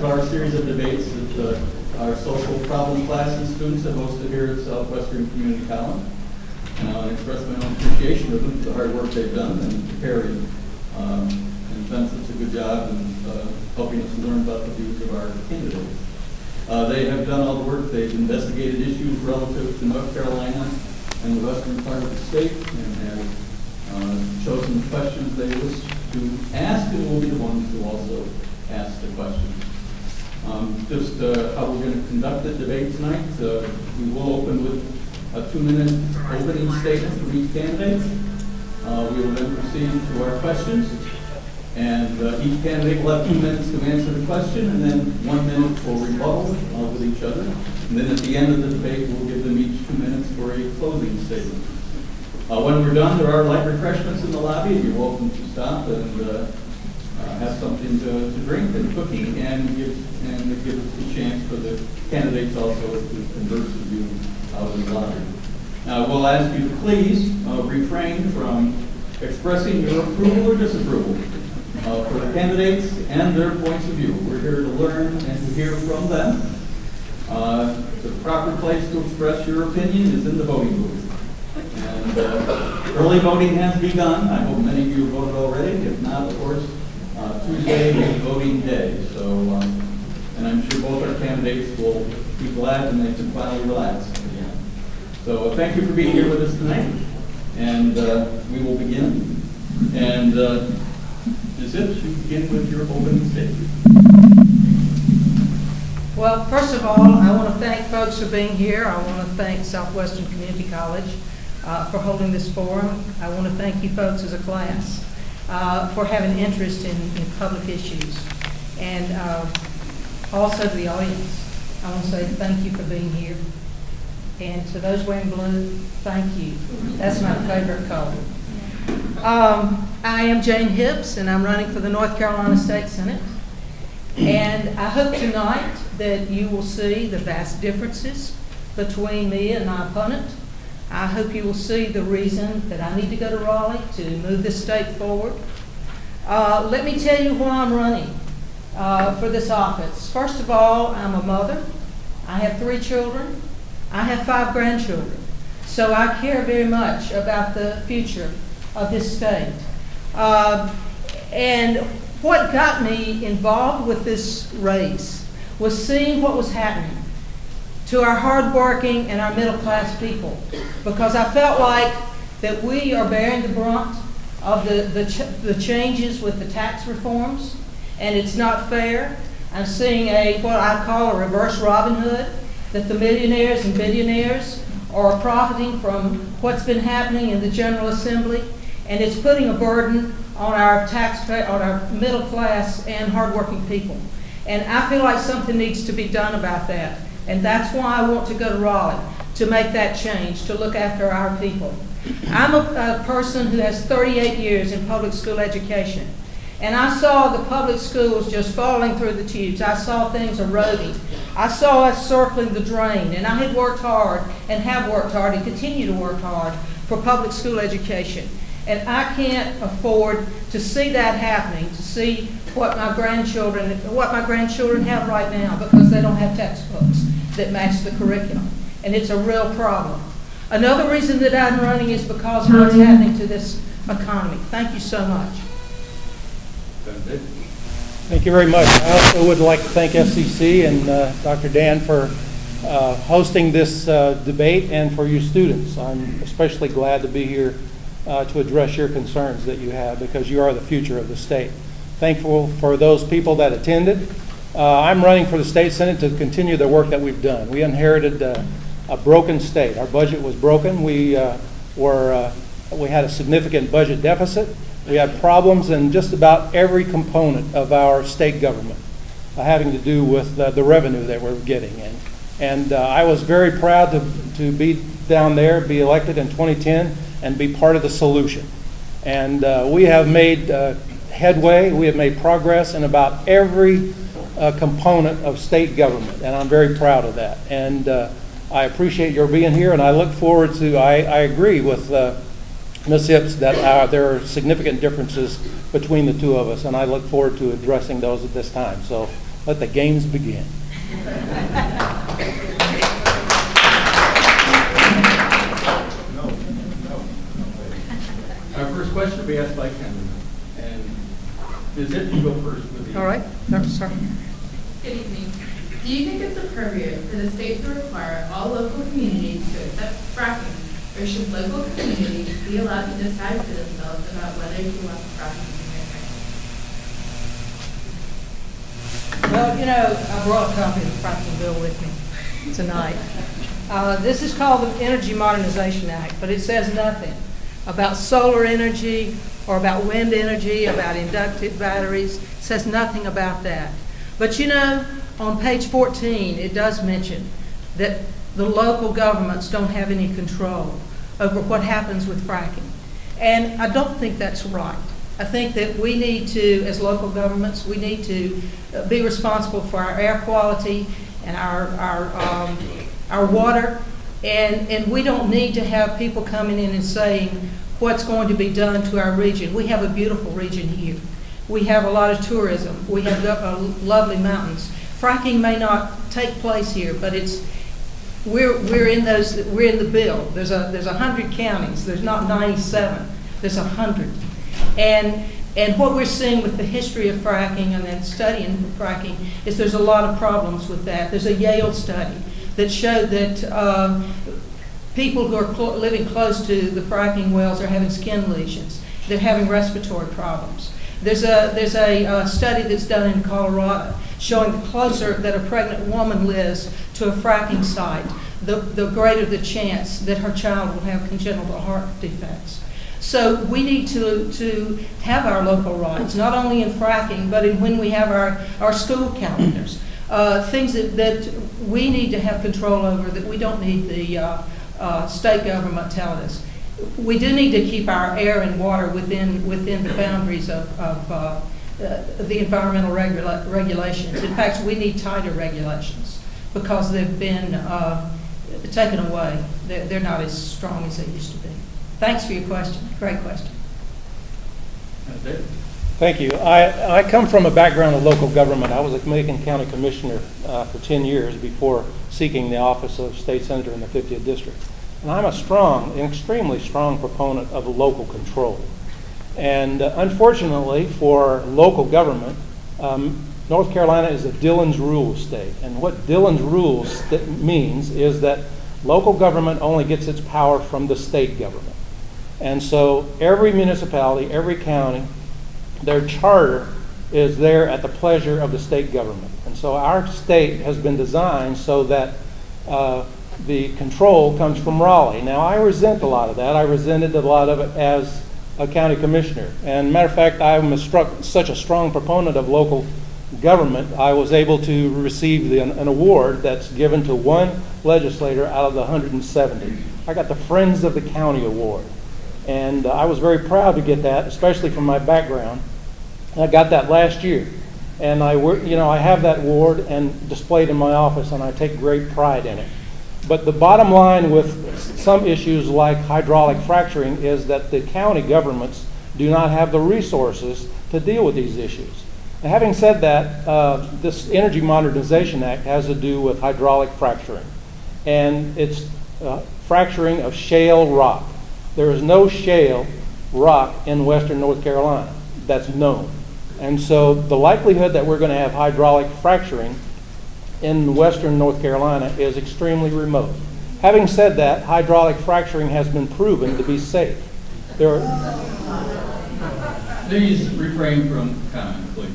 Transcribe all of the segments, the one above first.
of our series of debates that our social problem classes students have hosted here at Southwestern Community College. And express my own appreciation of them for the hard work they've done in preparing and done such a good job in helping us learn about the views of our candidates. They have done all the work. They've investigated issues relative to North Carolina and the western part of the state and have chosen the questions they wish to ask, and will be the ones who also ask the questions. Just how we're going to conduct the debate tonight. We will open with a 2-minute opening statement from each candidate. We will then proceed to our questions. And each candidate will have 2 minutes to answer the question, and then 1 minute for rebuttal with each other. And then at the end of the debate, we'll give them each 2 minutes for a closing statement. When we're done, there are light refreshments in the lobby. You're welcome to stop and have something to drink and cooking, and give us a chance for the candidates also to converse with you out in the lobby. Now, we'll ask you to please refrain from expressing your approval or disapproval for the candidates and their points of view. We're here to learn and to hear from them. The proper place to express your opinion is in the voting booth. And early voting has begun. I hope many of you voted already. If not, of course, Tuesday is voting day. So, and I'm sure both our candidates will be glad when they can finally relax again. So thank you for being here with us tonight. And we will begin. And is it to begin with your opening statement? Well, first of all, I want to thank folks for being here. I want to thank Southwestern Community College for holding this forum. I want to thank you folks as a class for having interest in public issues. And also to the audience, I want to say thank you for being here. And to those wearing blue, thank you. That's my favorite color. I am Jane Hibbs, and I'm running for the North Carolina State Senate. And I hope tonight that you will see the vast differences between me and my opponent. I hope you will see the reason that I need to go to Raleigh to move this state forward. Let me tell you why I'm running for this office. First of all, I'm a mother. I have 3 children. I have 5 grandchildren. So I care very much about the future of this state. And what got me involved with this race was seeing what was happening to our hardworking and our middle-class people, because I felt like that we are bearing the brunt of the changes with the tax reforms, and it's not fair. I'm seeing what I call a reverse Robin Hood, that the millionaires and billionaires are profiting from what's been happening in the General Assembly, and it's putting a burden on our on our middle class and hardworking people. And I feel like something needs to be done about that. And that's why I want to go to Raleigh, to make that change, to look after our people. I'm a person who has 38 years in public school education. And I saw the public schools just falling through the tubes. I saw things eroding. I saw us circling the drain. And I had worked hard and have worked hard and continue to work hard for public school education. And I can't afford to see that happening, to see what my grandchildren have right now, because they don't have textbooks that match the curriculum. And it's a real problem. Another reason that I'm running is because of what's happening to this economy. Thank you so much. Thank you very much. I also would like to thank FCC and Dr. Dan for hosting this debate, and for you students. I'm especially glad to be here to address your concerns that you have, because you are the future of the state. Thankful for those people that attended. I'm running for the state senate to continue the work that we've done. We inherited a broken state. Our budget was broken. We had a significant budget deficit. We had problems in just about every component of our state government having to do with the revenue that we're getting in. And I was very proud to be down there, be elected in 2010, and be part of the solution. And we have made headway. We have made progress in about every component of state government, and I'm very proud of that. And I appreciate your being here, and I look forward to, I agree with Ms. Hibbs that there are significant differences between the two of us, and I look forward to addressing those at this time. So Let the games begin. Our first question will be asked by Ken. And Ms. Hitt, you go first with the... All right, sorry. Good evening. Do you think it's appropriate for the state to require all local communities to accept fracking, or should local communities be allowed to decide for themselves about whether to allow fracking in their country? Well, you know, I brought a copy of the fracking bill with me tonight. This is called the Energy Modernization Act, but it says nothing about solar energy or about wind energy, about inductive batteries. It says nothing about that. But you know, on page 14, it does mention that the local governments don't have any control over what happens with fracking. And I don't think that's right. I think that we need to, as local governments, we need to be responsible for our air quality and our water. And we don't need to have people coming in and saying what's going to be done to our region. We have a beautiful region here. We have a lot of tourism. We have lovely mountains. Fracking may not take place here, but we're in the bill. There's 100 counties. There's not 97. There's 100. And what we're seeing with the history of fracking and then studying fracking is there's a lot of problems with that. There's a Yale study that showed that people who are living close to the fracking wells are having skin lesions. They're having respiratory problems. There's a study that's done in Colorado showing the closer that a pregnant woman lives to a fracking site, the greater the chance that her child will have congenital heart defects. So we need to have our local rights, not only in fracking, but in when we have our school calendars, things that we need to have control over that we don't need the state government telling us. We do need to keep our air and water within the boundaries of the environmental regulations. In fact, we need tighter regulations because they've been taken away. They're not as strong as they used to be. Thanks for your question. Great question. Thank you. I come from a background of local government. I was a Macon County Commissioner for 10 years before seeking the office of State Senator in the 50th District. And I'm an extremely strong proponent of local control. And unfortunately for local government, North Carolina is a Dillon's Rules state. And what Dillon's Rules means is that local government only gets its power from the state government. And so every municipality, every county, their charter is there at the pleasure of the state government. And so our state has been designed so that the control comes from Raleigh. Now, I resent a lot of that. I resented a lot of it as a county commissioner. And matter of fact, I'm such a strong proponent of local government, I was able to receive an award that's given to one legislator out of the 170. I got the Friends of the County Award. And I was very proud to get that, especially from my background. And I got that last year. And I have that award and displayed in my office, and I take great pride in it. But the bottom line with some issues like hydraulic fracturing is that the county governments do not have the resources to deal with these issues. And having said that, this Energy Modernization Act has to do with hydraulic fracturing. And it's fracturing of shale rock. There is no shale rock in western North Carolina that's known. And so the likelihood that we're going to have hydraulic fracturing in western North Carolina is extremely remote. Having said that, hydraulic fracturing has been proven to be safe. Please refrain from comment, please.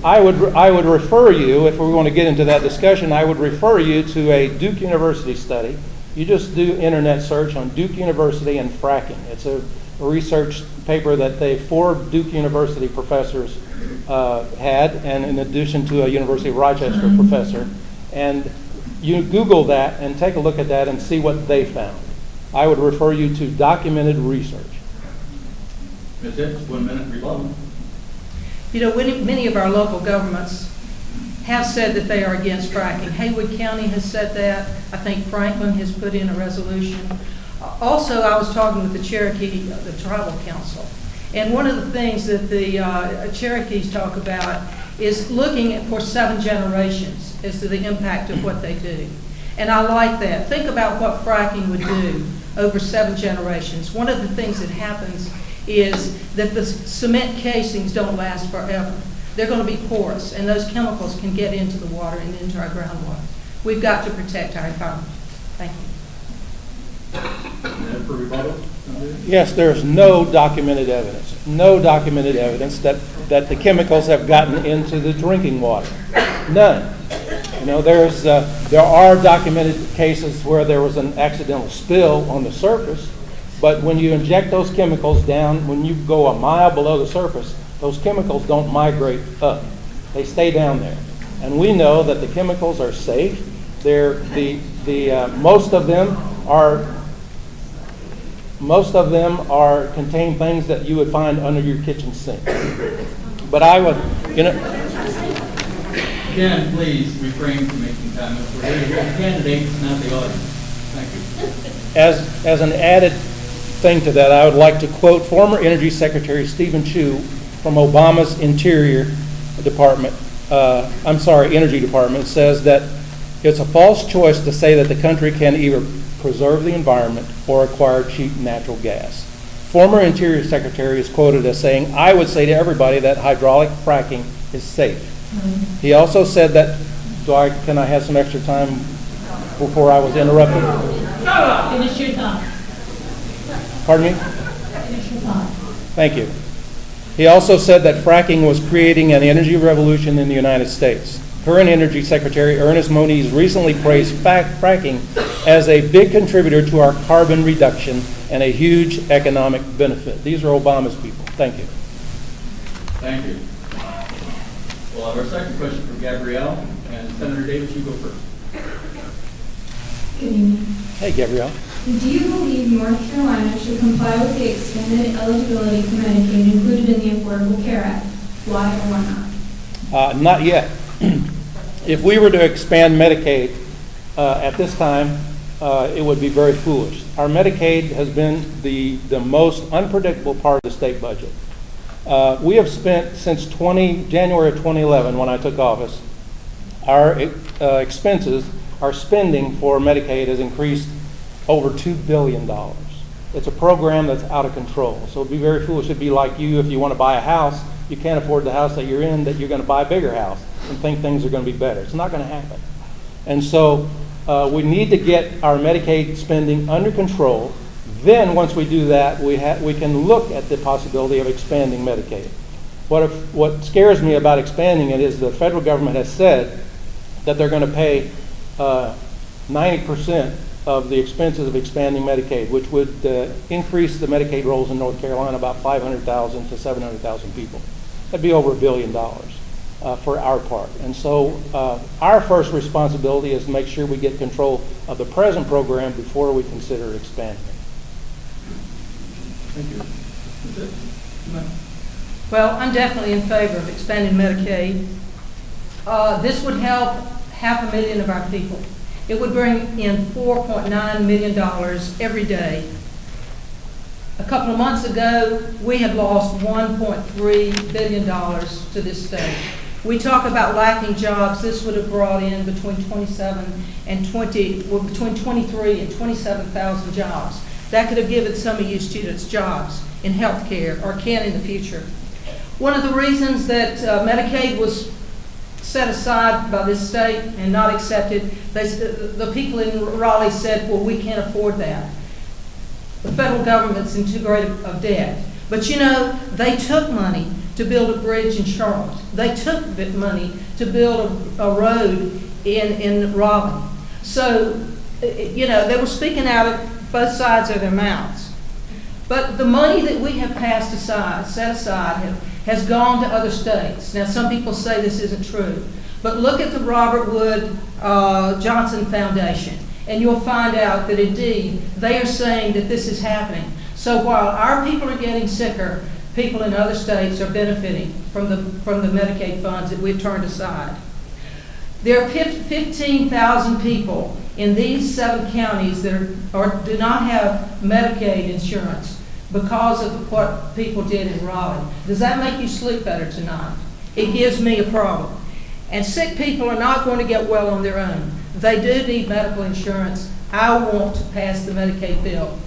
I would refer you, if we want to get into that discussion, I would refer you to a Duke University study. You just do internet search on Duke University and fracking. It's a research paper that 4 Duke University professors had, and in addition to a University of Rochester professor. And you Google that and take a look at that and see what they found. I would refer you to documented research. Ms. Hicks, 1 minute rebuttal. You know, many of our local governments have said that they are against fracking. Haywood County has said that. I think Franklin has put in a resolution. Also, I was talking with the Cherokee, the Tribal Council, and one of the things that the Cherokees talk about is looking at for 7 generations as to the impact of what they do. And I like that. Think about what fracking would do over 7 generations. One of the things that happens is that the cement casings don't last forever. They're going to be porous, and those chemicals can get into the water and into our groundwater. We've got to protect our environment. Thank you. And for rebuttal? Yes, there's no documented evidence that the chemicals have gotten into the drinking water. None. You know, there are documented cases where there was an accidental spill on the surface, but when you inject those chemicals down, when you go a mile below the surface, those chemicals don't migrate up. They stay down there. And we know that the chemicals are safe. Most of them contain things that you would find under your kitchen sink. But I would, Again, please refrain from making comments. We're here to hear the candidates, not the audience. Thank you. As an added thing to that, I would like to quote former Energy Secretary Stephen Chu from Obama's Energy Department, says that it's a false choice to say that the country can either preserve the environment or acquire cheap natural gas. Former Interior Secretary is quoted as saying, "I would say to everybody that hydraulic fracking is safe." He also said that, can I have some extra time before I was interrupted? Finish your time. Pardon me? Finish your time. Thank you. He also said that fracking was creating an energy revolution in the United States. Current Energy Secretary Ernest Moniz recently praised fracking as a big contributor to our carbon reduction and a huge economic benefit. These are Obama's people. Thank you. Thank you. We'll have our second question from Gabrielle, and Senator Davis, you go first. Good evening. Hey, Gabrielle. Do you believe North Carolina should comply with the expanded eligibility for Medicaid included in the Affordable Care Act? Why or why not? Not yet. If we were to expand Medicaid at this time, it would be very foolish. Our Medicaid has been the most unpredictable part of the state budget. We have spent since January of 2011, when I took office, our expenses, our spending for Medicaid has increased over $2 billion. It's a program that's out of control. So it'd be very foolish. It'd be like you, if you want to buy a house, you can't afford the house that you're in, that you're going to buy a bigger house and think things are going to be better. It's not going to happen. And so we need to get our Medicaid spending under control. Then once we do that, we can look at the possibility of expanding Medicaid. What scares me about expanding it is the federal government has said that they're going to pay 90% of the expenses of expanding Medicaid, which would increase the Medicaid rolls in North Carolina about 500,000 to 700,000 people. That'd be over $1 billion for our part. And so our first responsibility is to make sure we get control of the present program before we consider expanding it. Thank you. That's it. Well, I'm definitely in favor of expanding Medicaid. This would help 500,000 of our people. It would bring in $4.9 million every day. A couple of months ago, we had lost $1.3 billion to this state. We talk about lacking jobs. This would have brought in between 23 and 27,000 jobs. That could have given some of you students jobs in healthcare, or can in the future. One of the reasons that Medicaid was set aside by this state and not accepted, the people in Raleigh said, well, we can't afford that. The federal government's in too great of debt. But you know, they took money to build a bridge in Charlotte. They took money to build a road in Raleigh. So, you know, they were speaking out of both sides of their mouths. But the money that we have set aside, has gone to other states. Now, some people say this isn't true, but look at the Robert Wood Johnson Foundation, and you'll find out that indeed they are saying that this is happening. So while our people are getting sicker, people in other states are benefiting from the Medicaid funds that we've turned aside. There are 15,000 people in these 7 counties that do not have Medicaid insurance because of what people did in Raleigh. Does that make you sleep better tonight? It gives me a problem. And sick people are not going to get well on their own. They do need medical insurance. I want to pass the Medicaid bill.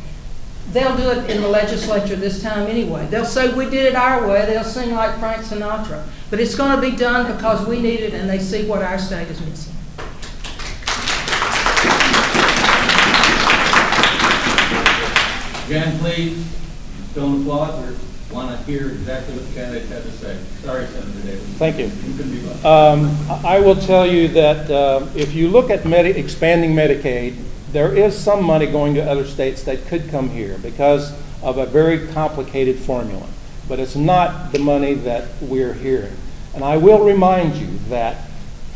They'll do it in the legislature this time anyway. They'll say we did it our way. They'll sing like Frank Sinatra. But it's going to be done because we need it and they see what our state is missing. Jan, please, don't applaud. We want to hear exactly what the candidates have to say. Sorry, Senator Davis. Thank you. You couldn't be left. I will tell you that if you look at expanding Medicaid, there is some money going to other states that could come here because of a very complicated formula. But it's not the money that we're hearing. And I will remind you that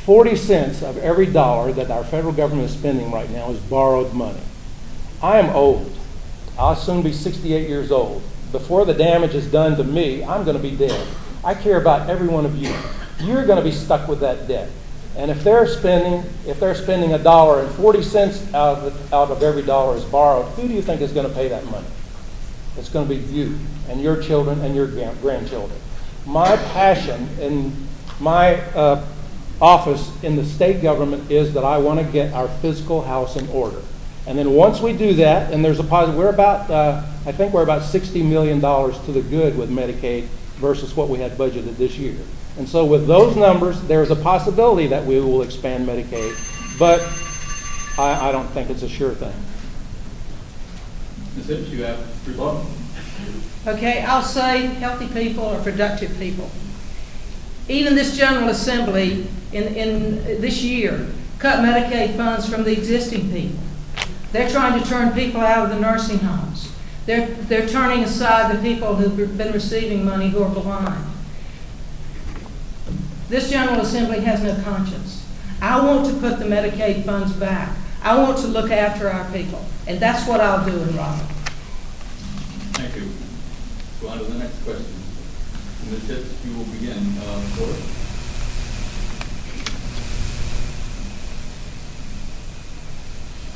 40 cents of every dollar that our federal government is spending right now is borrowed money. I am old. I'll soon be 68 years old. Before the damage is done to me, I'm going to be dead. I care about every one of you. You're going to be stuck with that debt. And if they're spending a dollar and 40 cents out of every dollar is borrowed, who do you think is going to pay that money? It's going to be you and your children and your grandchildren. My passion in my office in the state government is that I want to get our fiscal house in order. And then once we do that, and there's a positive, I think we're about $60 million to the good with Medicaid versus what we had budgeted this year. And so with those numbers, there's a possibility that we will expand Medicaid, but I don't think it's a sure thing. Ms. Hibbs, you have rebuttal. Okay, I'll say healthy people are productive people. Even this General Assembly in this year cut Medicaid funds from the existing people. They're trying to turn people out of the nursing homes. They're turning aside the people who've been receiving money who are behind. This General Assembly has no conscience. I want to put the Medicaid funds back. I want to look after our people. And that's what I'll do in Raleigh. Thank you. Go on to the next question. Ms. Hibbs, you will begin. Flora.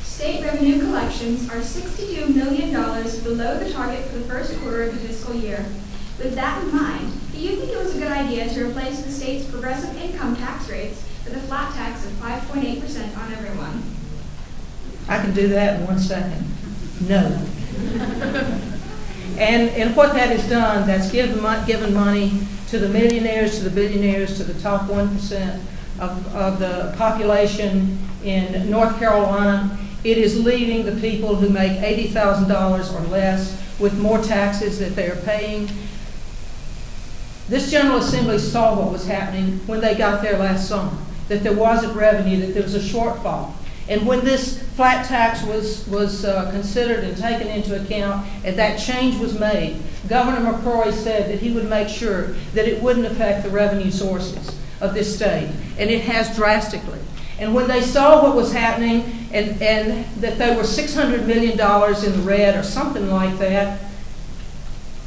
State revenue collections are $62 million below the target for the first quarter of the fiscal year. With that in mind, do you think it was a good idea to replace the state's progressive income tax rates with a flat tax of 5.8% on everyone? I can do that in 1 second. No. And what that has done, that's given money to the millionaires, to the billionaires, to the top 1% of the population in North Carolina. It is leaving the people who make $80,000 or less with more taxes that they are paying. This General Assembly saw what was happening when they got there last summer, that there wasn't revenue, that there was a shortfall. And when this flat tax was considered and taken into account and that change was made, Governor McCrory said that he would make sure that it wouldn't affect the revenue sources of this state. And it has drastically. And when they saw what was happening and that they were $600 million in the red or something like that,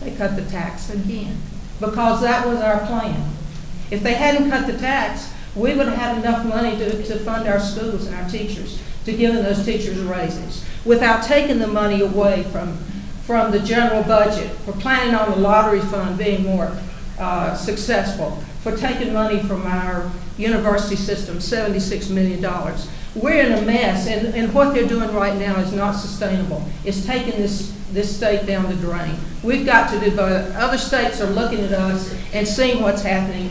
they cut the tax again because that was our plan. If they hadn't cut the tax, we would have had enough money to fund our schools and our teachers, to give those teachers raises, without taking the money away from the general budget, for planning on the lottery fund being more successful, for taking money from our university system, $76 million. We're in a mess, and what they're doing right now is not sustainable. It's taking this state down the drain. We've got to do both. Other states are looking at us and seeing what's happening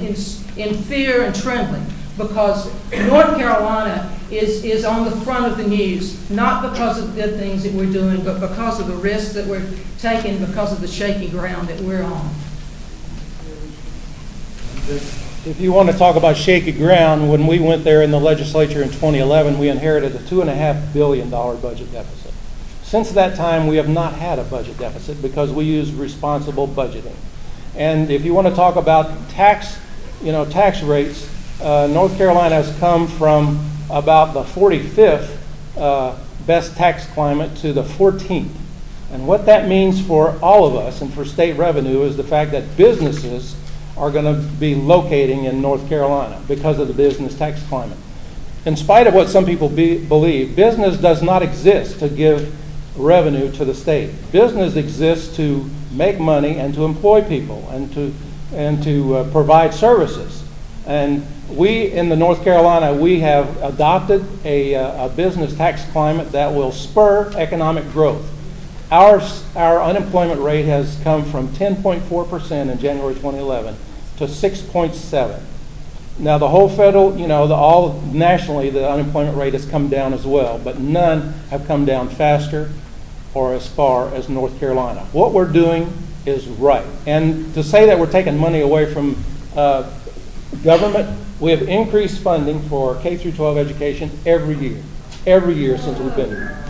in fear and trembling, because North Carolina is on the front of the news, not because of the good things that we're doing, but because of the risks that we're taking, because of the shaky ground that we're on. If you want to talk about shaky ground, when we went there in the legislature in 2011, we inherited a $2.5 billion budget deficit. Since that time, we have not had a budget deficit because we use responsible budgeting. And if you want to talk about tax rates, North Carolina has come from about the 45th best tax climate to the 14th. And what that means for all of us and for state revenue is the fact that businesses are going to be locating in North Carolina because of the business tax climate. In spite of what some people believe, business does not exist to give revenue to the state. Business exists to make money and to employ people and to provide services. And we, in the North Carolina, we have adopted a business tax climate that will spur economic growth. Our unemployment rate has come from 10.4% in January 2011 to 6.7%. Now, the whole federal, all nationally, the unemployment rate has come down as well, but none have come down faster or as far as North Carolina. What we're doing is right. And to say that we're taking money away from government, we have increased funding for K through 12 education every year since we've been here.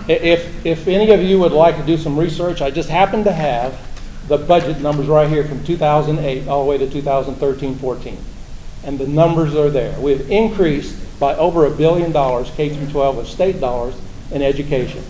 If any of you would like to do some research, I just happen to have the budget numbers right here from 2008 all the way to 2013-14. And the numbers are there. We've increased by over $1 billion K through 12 of state dollars in education.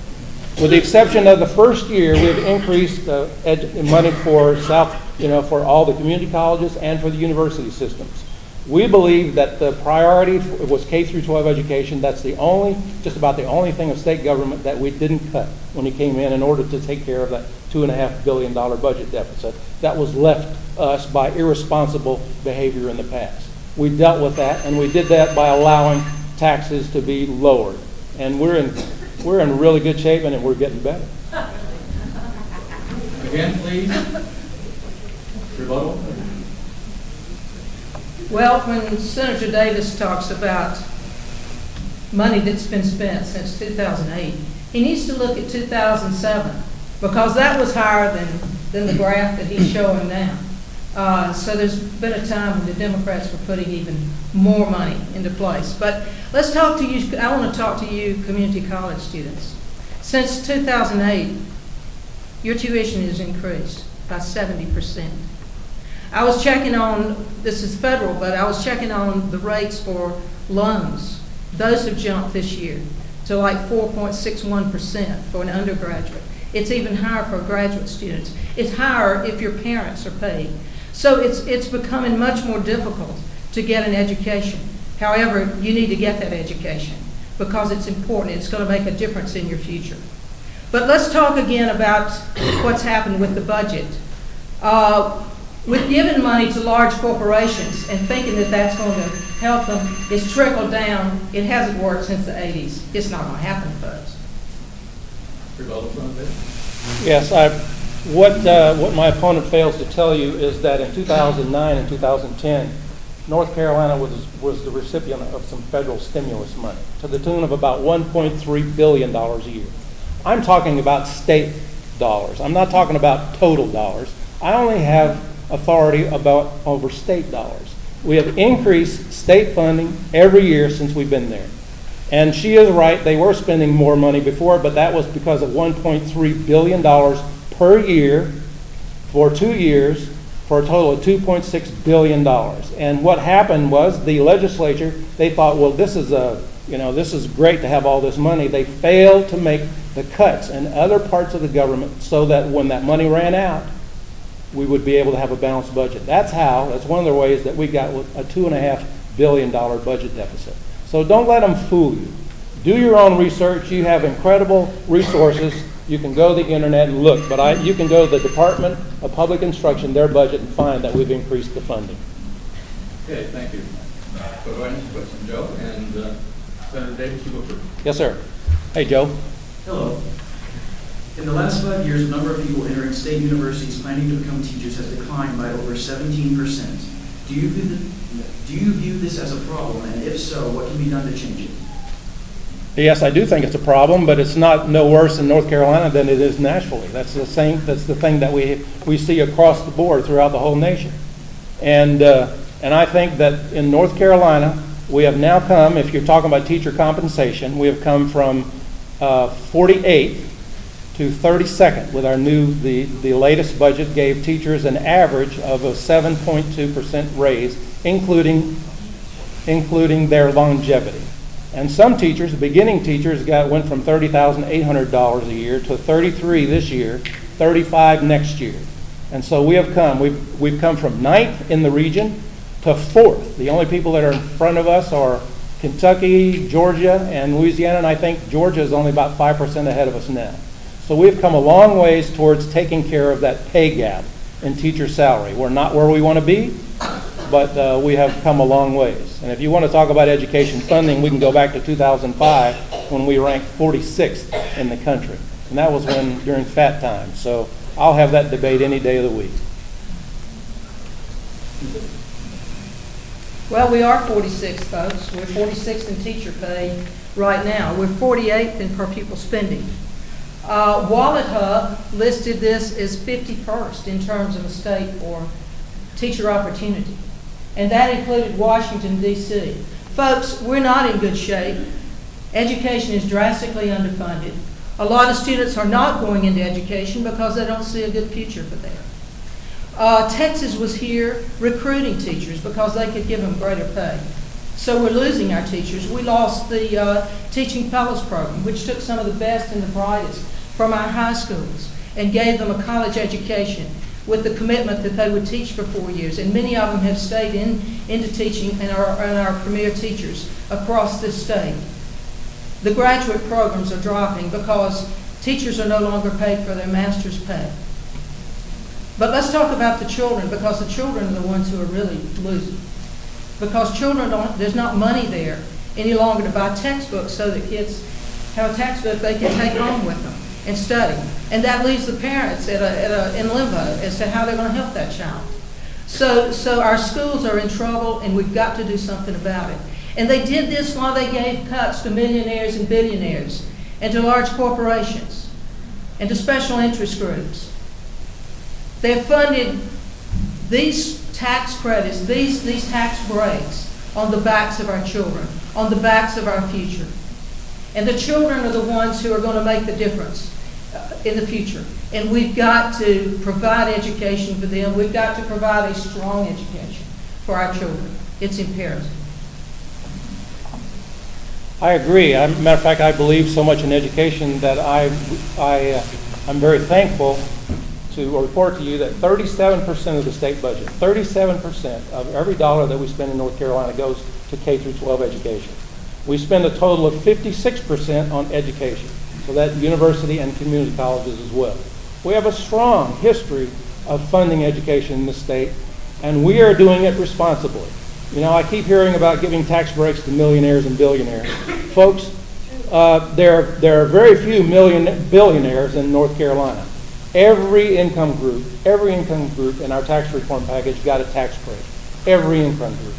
With the exception of the first year, we've increased money for for all the community colleges and for the university systems. We believe that the priority was K through 12 education. That's just about the only thing of state government that we didn't cut when he came in order to take care of that $2.5 billion budget deficit that was left us by irresponsible behavior in the past. We dealt with that, and we did that by allowing taxes to be lowered. And we're in really good shape, and we're getting better. Again, please. Rebuttal. Well, when Senator Davis talks about money that's been spent since 2008, he needs to look at 2007, because that was higher than the graph that he's showing now. So there's been a time when the Democrats were putting even more money into place. But let's talk to you. I want to talk to you community college students. Since 2008, your tuition has increased by 70%. I was checking on, this is federal, but I was checking on the rates for loans. Those have jumped this year to like 4.61% for an undergraduate. It's even higher for graduate students. It's higher if your parents are paid. So it's becoming much more difficult to get an education. However, you need to get that education because it's important. It's going to make a difference in your future. But let's talk again about what's happened with the budget. With giving money to large corporations and thinking that that's going to help them, it's trickled down. It hasn't worked since the 80s. It's not going to happen, folks. Yes, what my opponent fails to tell you is that in 2009 and 2010, North Carolina was the recipient of some federal stimulus money to the tune of about $1.3 billion a year. I'm talking about state dollars. I'm not talking about total dollars. I only have authority over state dollars. We have increased state funding every year since we've been there. And she is right, they were spending more money before, but that was because of $1.3 billion per year for 2 years for a total of $2.6 billion. And what happened was the legislature, they thought, well, this is great to have all this money. They failed to make the cuts in other parts of the government so that when that money ran out, we would be able to have a balanced budget. That's one of the ways that we got a $2.5 billion budget deficit. So don't let them fool you. Do your own research. You have incredible resources. You can go to the internet and look, but you can go to the Department of Public Instruction, their budget, and find that we've increased the funding. Okay, thank you. So go ahead and put some Joe, and Senator Davis, you go first. Yes, sir. Hey, Joe. Hello. In the last 5 years, the number of people entering state universities planning to become teachers has declined by over 17%. Do you view this as a problem, and if so, what can be done to change it? Yes, I do think it's a problem, but it's not no worse in North Carolina than it is nationally. That's the thing that we see across the board throughout the whole nation. And I think that in North Carolina, we have now come, if you're talking about teacher compensation, we have come from 48th to 32nd with our the latest budget gave teachers an average of a 7.2% raise, including their longevity. And some teachers, beginning teachers, went from $30,800 a year to $33,000 this year, $35,000 next year. And so we've come from 9th in the region to 4th. The only people that are in front of us are Kentucky, Georgia, and Louisiana, and I think Georgia is only about 5% ahead of us now. So we've come a long ways towards taking care of that pay gap in teacher salary. We're not where we want to be, but we have come a long ways. And if you want to talk about education funding, we can go back to 2005 when we ranked 46th in the country. And that was during FAT time. So I'll have that debate any day of the week. Well, we are 46th, folks. We're 46th in teacher pay right now. We're 48th in per pupil spending. Wallet Hub listed this as 51st in terms of a state for teacher opportunity. And that included Washington, D.C. Folks, we're not in good shape. Education is drastically underfunded. A lot of students are not going into education because they don't see a good future for them. Texas was here recruiting teachers because they could give them greater pay. So we're losing our teachers. We lost the Teaching Fellows Program, which took some of the best and the brightest from our high schools and gave them a college education with the commitment that they would teach for 4 years. And many of them have stayed into teaching and are our premier teachers across this state. The graduate programs are dropping because teachers are no longer paid for their master's pay. But let's talk about the children, because the children are the ones who are really losing. Because children there's not money there any longer to buy textbooks so that kids have a textbook they can take home with them and study. And that leaves the parents in limbo as to how they're going to help that child. So our schools are in trouble, and we've got to do something about it. And they did this while they gave cuts to millionaires and billionaires, and to large corporations, and to special interest groups. They've funded these tax credits, these tax breaks on the backs of our children, on the backs of our future. And the children are the ones who are going to make the difference in the future. And we've got to provide education for them. We've got to provide a strong education for our children. It's imperative. I agree. Matter of fact, I believe so much in education that I'm very thankful to report to you that 37% of the state budget, 37% of every dollar that we spend in North Carolina goes to K through 12 education. We spend a total of 56% on education, so that university and community colleges as well. We have a strong history of funding education in the state, and we are doing it responsibly. You know, I keep hearing about giving tax breaks to millionaires and billionaires. Folks, there are very few billionaires in North Carolina. Every income group in our tax reform package got a tax break. Every income group.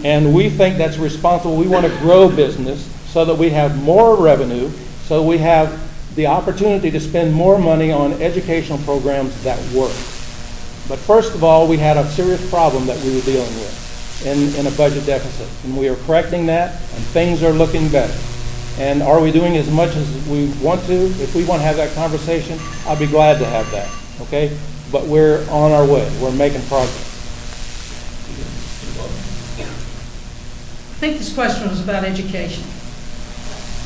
And we think that's responsible. We want to grow business so that we have more revenue, so we have the opportunity to spend more money on educational programs that work. But first of all, we had a serious problem that we were dealing with in a budget deficit. And we are correcting that, and things are looking better. And are we doing as much as we want to? If we want to have that conversation, I'll be glad to have that, okay? But we're on our way. We're making progress. I think this question was about education.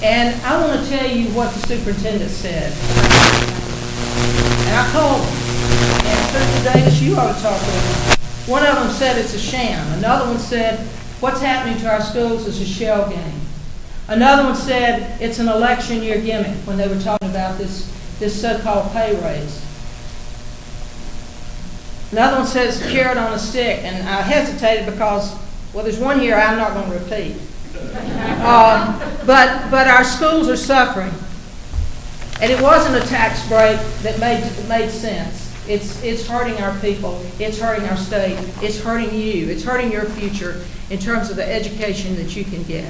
And I want to tell you what the superintendent said. And I called them. And took the data you ought to talk to them. One of them said it's a sham. Another one said what's happening to our schools is a shell game. Another one said it's an election year gimmick when they were talking about this so-called pay raise. Another one says carrot on a stick, and I hesitated because, well, there's one here I'm not going to repeat. But our schools are suffering, and it wasn't a tax break that made sense. It's hurting our people. It's hurting our state. It's hurting you. It's hurting your future in terms of the education that you can get.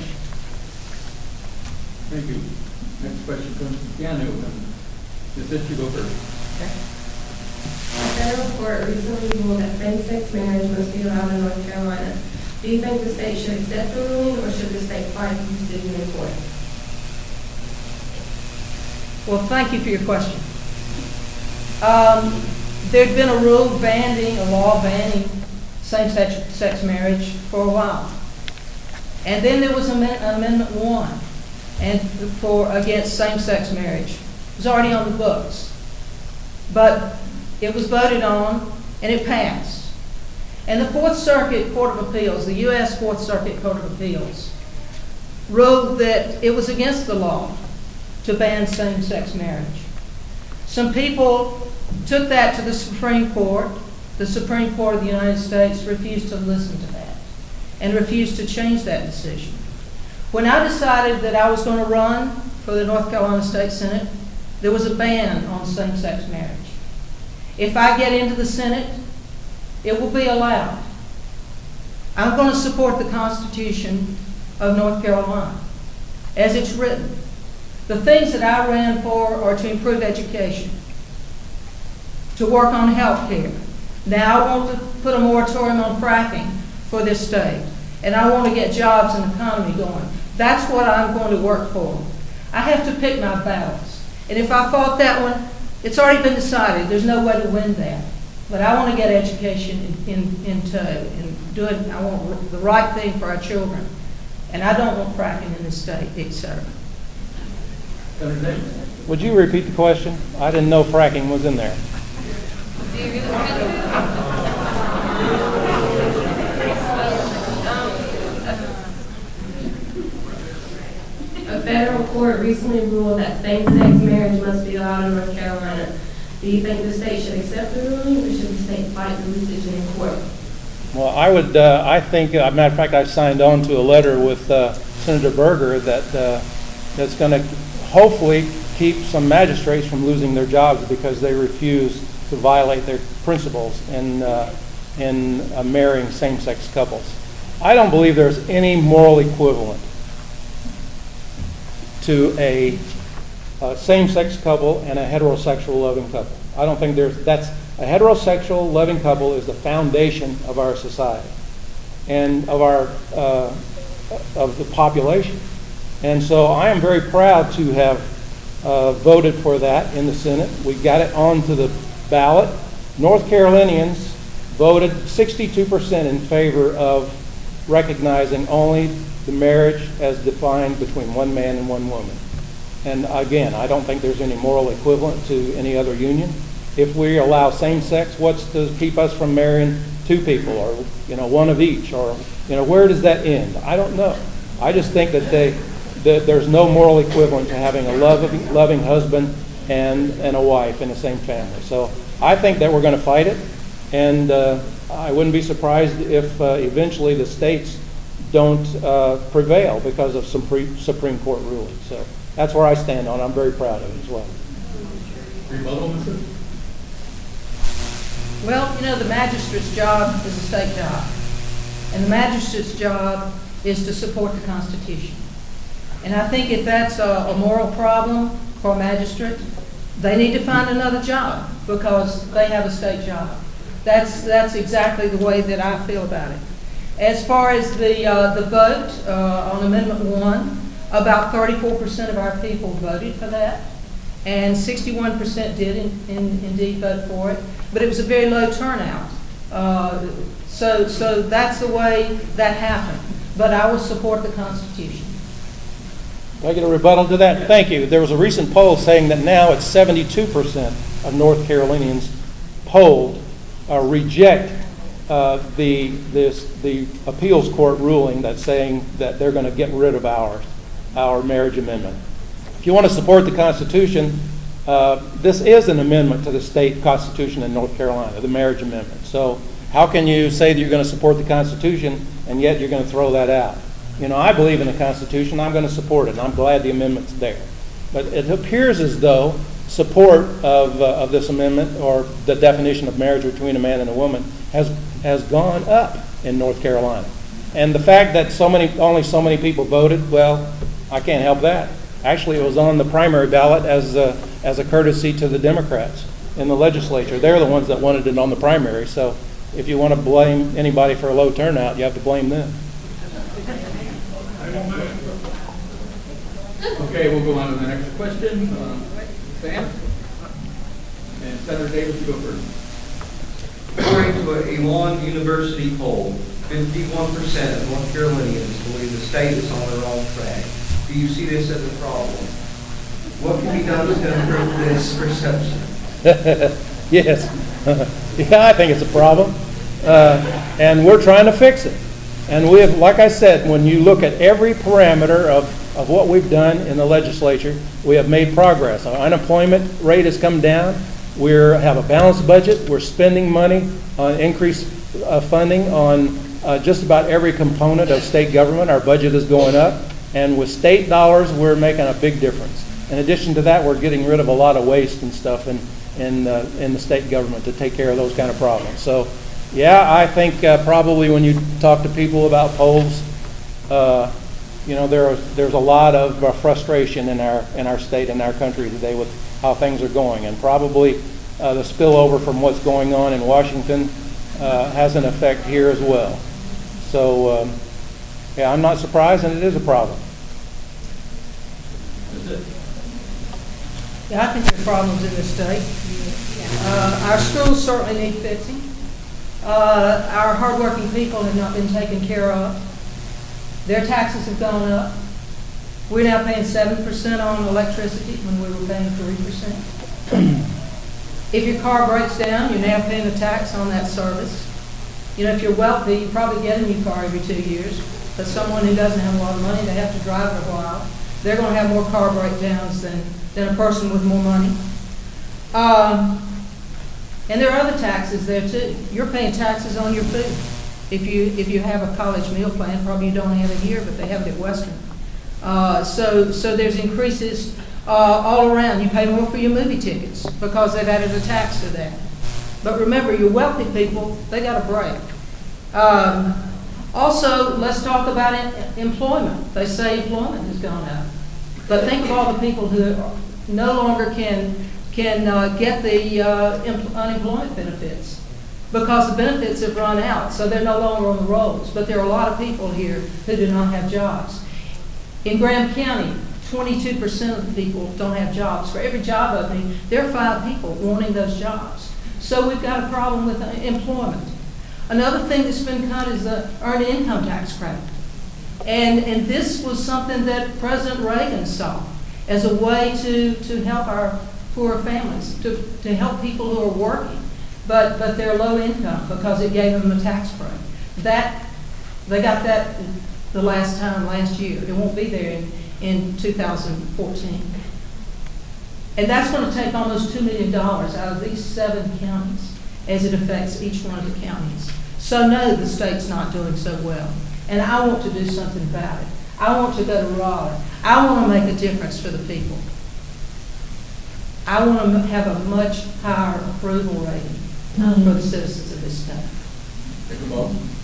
Thank you. Next question comes from Keanu. Ms. Fitch, you go first. Okay. A federal court recently ruled that same-sex marriage must be allowed in North Carolina. Do you think the state should accept the ruling, or should the state fight the decision in court? Well, thank you for your question. There'd been a law banning same-sex marriage for a while. And then there was Amendment 1 against same-sex marriage. It was already on the books. But it was voted on, and it passed. And the Fourth Circuit Court of Appeals, the U.S. Fourth Circuit Court of Appeals, ruled that it was against the law to ban same-sex marriage. Some people took that to the Supreme Court, The Supreme Court of the United States refused to listen to that and refused to change that decision. When I decided that I was going to run for the North Carolina State Senate, there was a ban on same-sex marriage. If I get into the Senate, it will be allowed. I'm going to support the Constitution of North Carolina as it's written. The things that I ran for are to improve education, to work on health care. Now I want to put a moratorium on fracking for this state, and I want to get jobs and economy going. That's what I'm going to work for. I have to pick my battles. And if I fought that one, it's already been decided. There's no way to win that. But I want to get education in tow and do it. I want the right thing for our children. And I don't want fracking in this state, etc. Senator Davis? Would you repeat the question? I didn't know fracking was in there. Do you really want to? A federal court recently ruled that same-sex marriage must be allowed in North Carolina. Do you think the state should accept the ruling, or should the state fight the decision in court? Well, I think, as a matter of fact, I signed on to a letter with Senator Berger that's going to hopefully keep some magistrates from losing their jobs because they refuse to violate their principles in marrying same-sex couples. I don't believe there's any moral equivalent to a same-sex couple and a heterosexual loving couple. I don't think that's a heterosexual loving couple is the foundation of our society and of our of the population. And so I am very proud to have voted for that in the Senate. We got it onto the ballot. North Carolinians voted 62% in favor of recognizing only the marriage as defined between one man and one woman. And again, I don't think there's any moral equivalent to any other union. If we allow same-sex, what's to keep us from marrying two people, or one of each, or where does that end? I don't know. I just think that there's no moral equivalent to having a loving husband and a wife in the same family. So I think that we're going to fight it, and I wouldn't be surprised if eventually the states don't prevail because of some Supreme Court rulings. So that's where I stand on it. I'm very proud of it as well. Rebuttal, Mr. Well, the magistrate's job is a state job. And the magistrate's job is to support the Constitution. And I think if that's a moral problem for a magistrate, they need to find another job because they have a state job. That's exactly the way that I feel about it. As far as the vote on Amendment 1, about 34% of our people voted for that, and 61% did indeed vote for it, but it was a very low turnout. So that's the way that happened. But I will support the Constitution. Can I get a rebuttal to that? Thank you. There was a recent poll saying that now it's 72% of North Carolinians polled reject the appeals court ruling that's saying that they're going to get rid of our marriage amendment. If you want to support the Constitution, this is an amendment to the state constitution in North Carolina, the marriage amendment. So how can you say that you're going to support the Constitution and yet you're going to throw that out? I believe in the Constitution. I'm going to support it, and I'm glad the amendment's there. But it appears as though support of this amendment, or the definition of marriage between a man and a woman, has gone up in North Carolina. And the fact that only so many people voted, well, I can't help that. Actually, it was on the primary ballot as a courtesy to the Democrats in the legislature. They're the ones that wanted it on the primary. So if you want to blame anybody for a low turnout, you have to blame them. Okay, we'll go on to the next question. Sam? And Senator Davis, you go first. According to a Elon University poll, 51% of North Carolinians believe the state is on the wrong track. Do you see this as a problem? What can be done to improve this perception? Yes. Yeah, I think it's a problem. And we're trying to fix it. And we have, like I said, when you look at every parameter of what we've done in the legislature, we have made progress. Our unemployment rate has come down. We have a balanced budget. We're spending money on increased funding on just about every component of state government. Our budget is going up. And with state dollars, we're making a big difference. In addition to that, we're getting rid of a lot of waste and stuff in the state government to take care of those kind of problems. So, yeah, I think probably when you talk to people about polls, there's a lot of frustration in our state and our country today with how things are going, and probably the spillover from what's going on in Washington has an effect here as well. So, yeah, I'm not surprised, and it is a problem. Yeah, I think there are problems in this state. Our schools certainly need fixing. Our hardworking people have not been taken care of. Their taxes have gone up. We're now paying 7% on electricity when we were paying 3%. If your car breaks down, you're now paying a tax on that service. You know, if you're wealthy, you probably get a new car every 2 years. But someone who doesn't have a lot of money, they have to drive it a while. They're going to have more car breakdowns than a person with more money. And there are other taxes there too. You're paying taxes on your food. If you have a college meal plan, probably you don't have it here, but they have it at Western. So there's increases all around. You pay more for your movie tickets because they've added a tax to that. But remember, your wealthy people, they got a break. Also, let's talk about employment. They say employment has gone up. But think of all the people who no longer can get the unemployment benefits because the benefits have run out, so they're no longer on the rolls. But there are a lot of people here who do not have jobs. In Graham County, 22% of the people don't have jobs. For every job opening, there are 5 people wanting those jobs. So we've got a problem with employment. Another thing that's been cut is the earned income tax credit. And this was something that President Reagan saw as a way to help our poor families, to help people who are working, but they're low income because it gave them a tax break. They got that the last year. It won't be there in 2014. And that's going to take almost $2 million out of these 7 counties as it affects each one of the counties. So no, the state's not doing so well. And I want to do something about it. I want to go to Raleigh. I want to make a difference for the people. I want to have a much higher approval rating for the citizens of this state.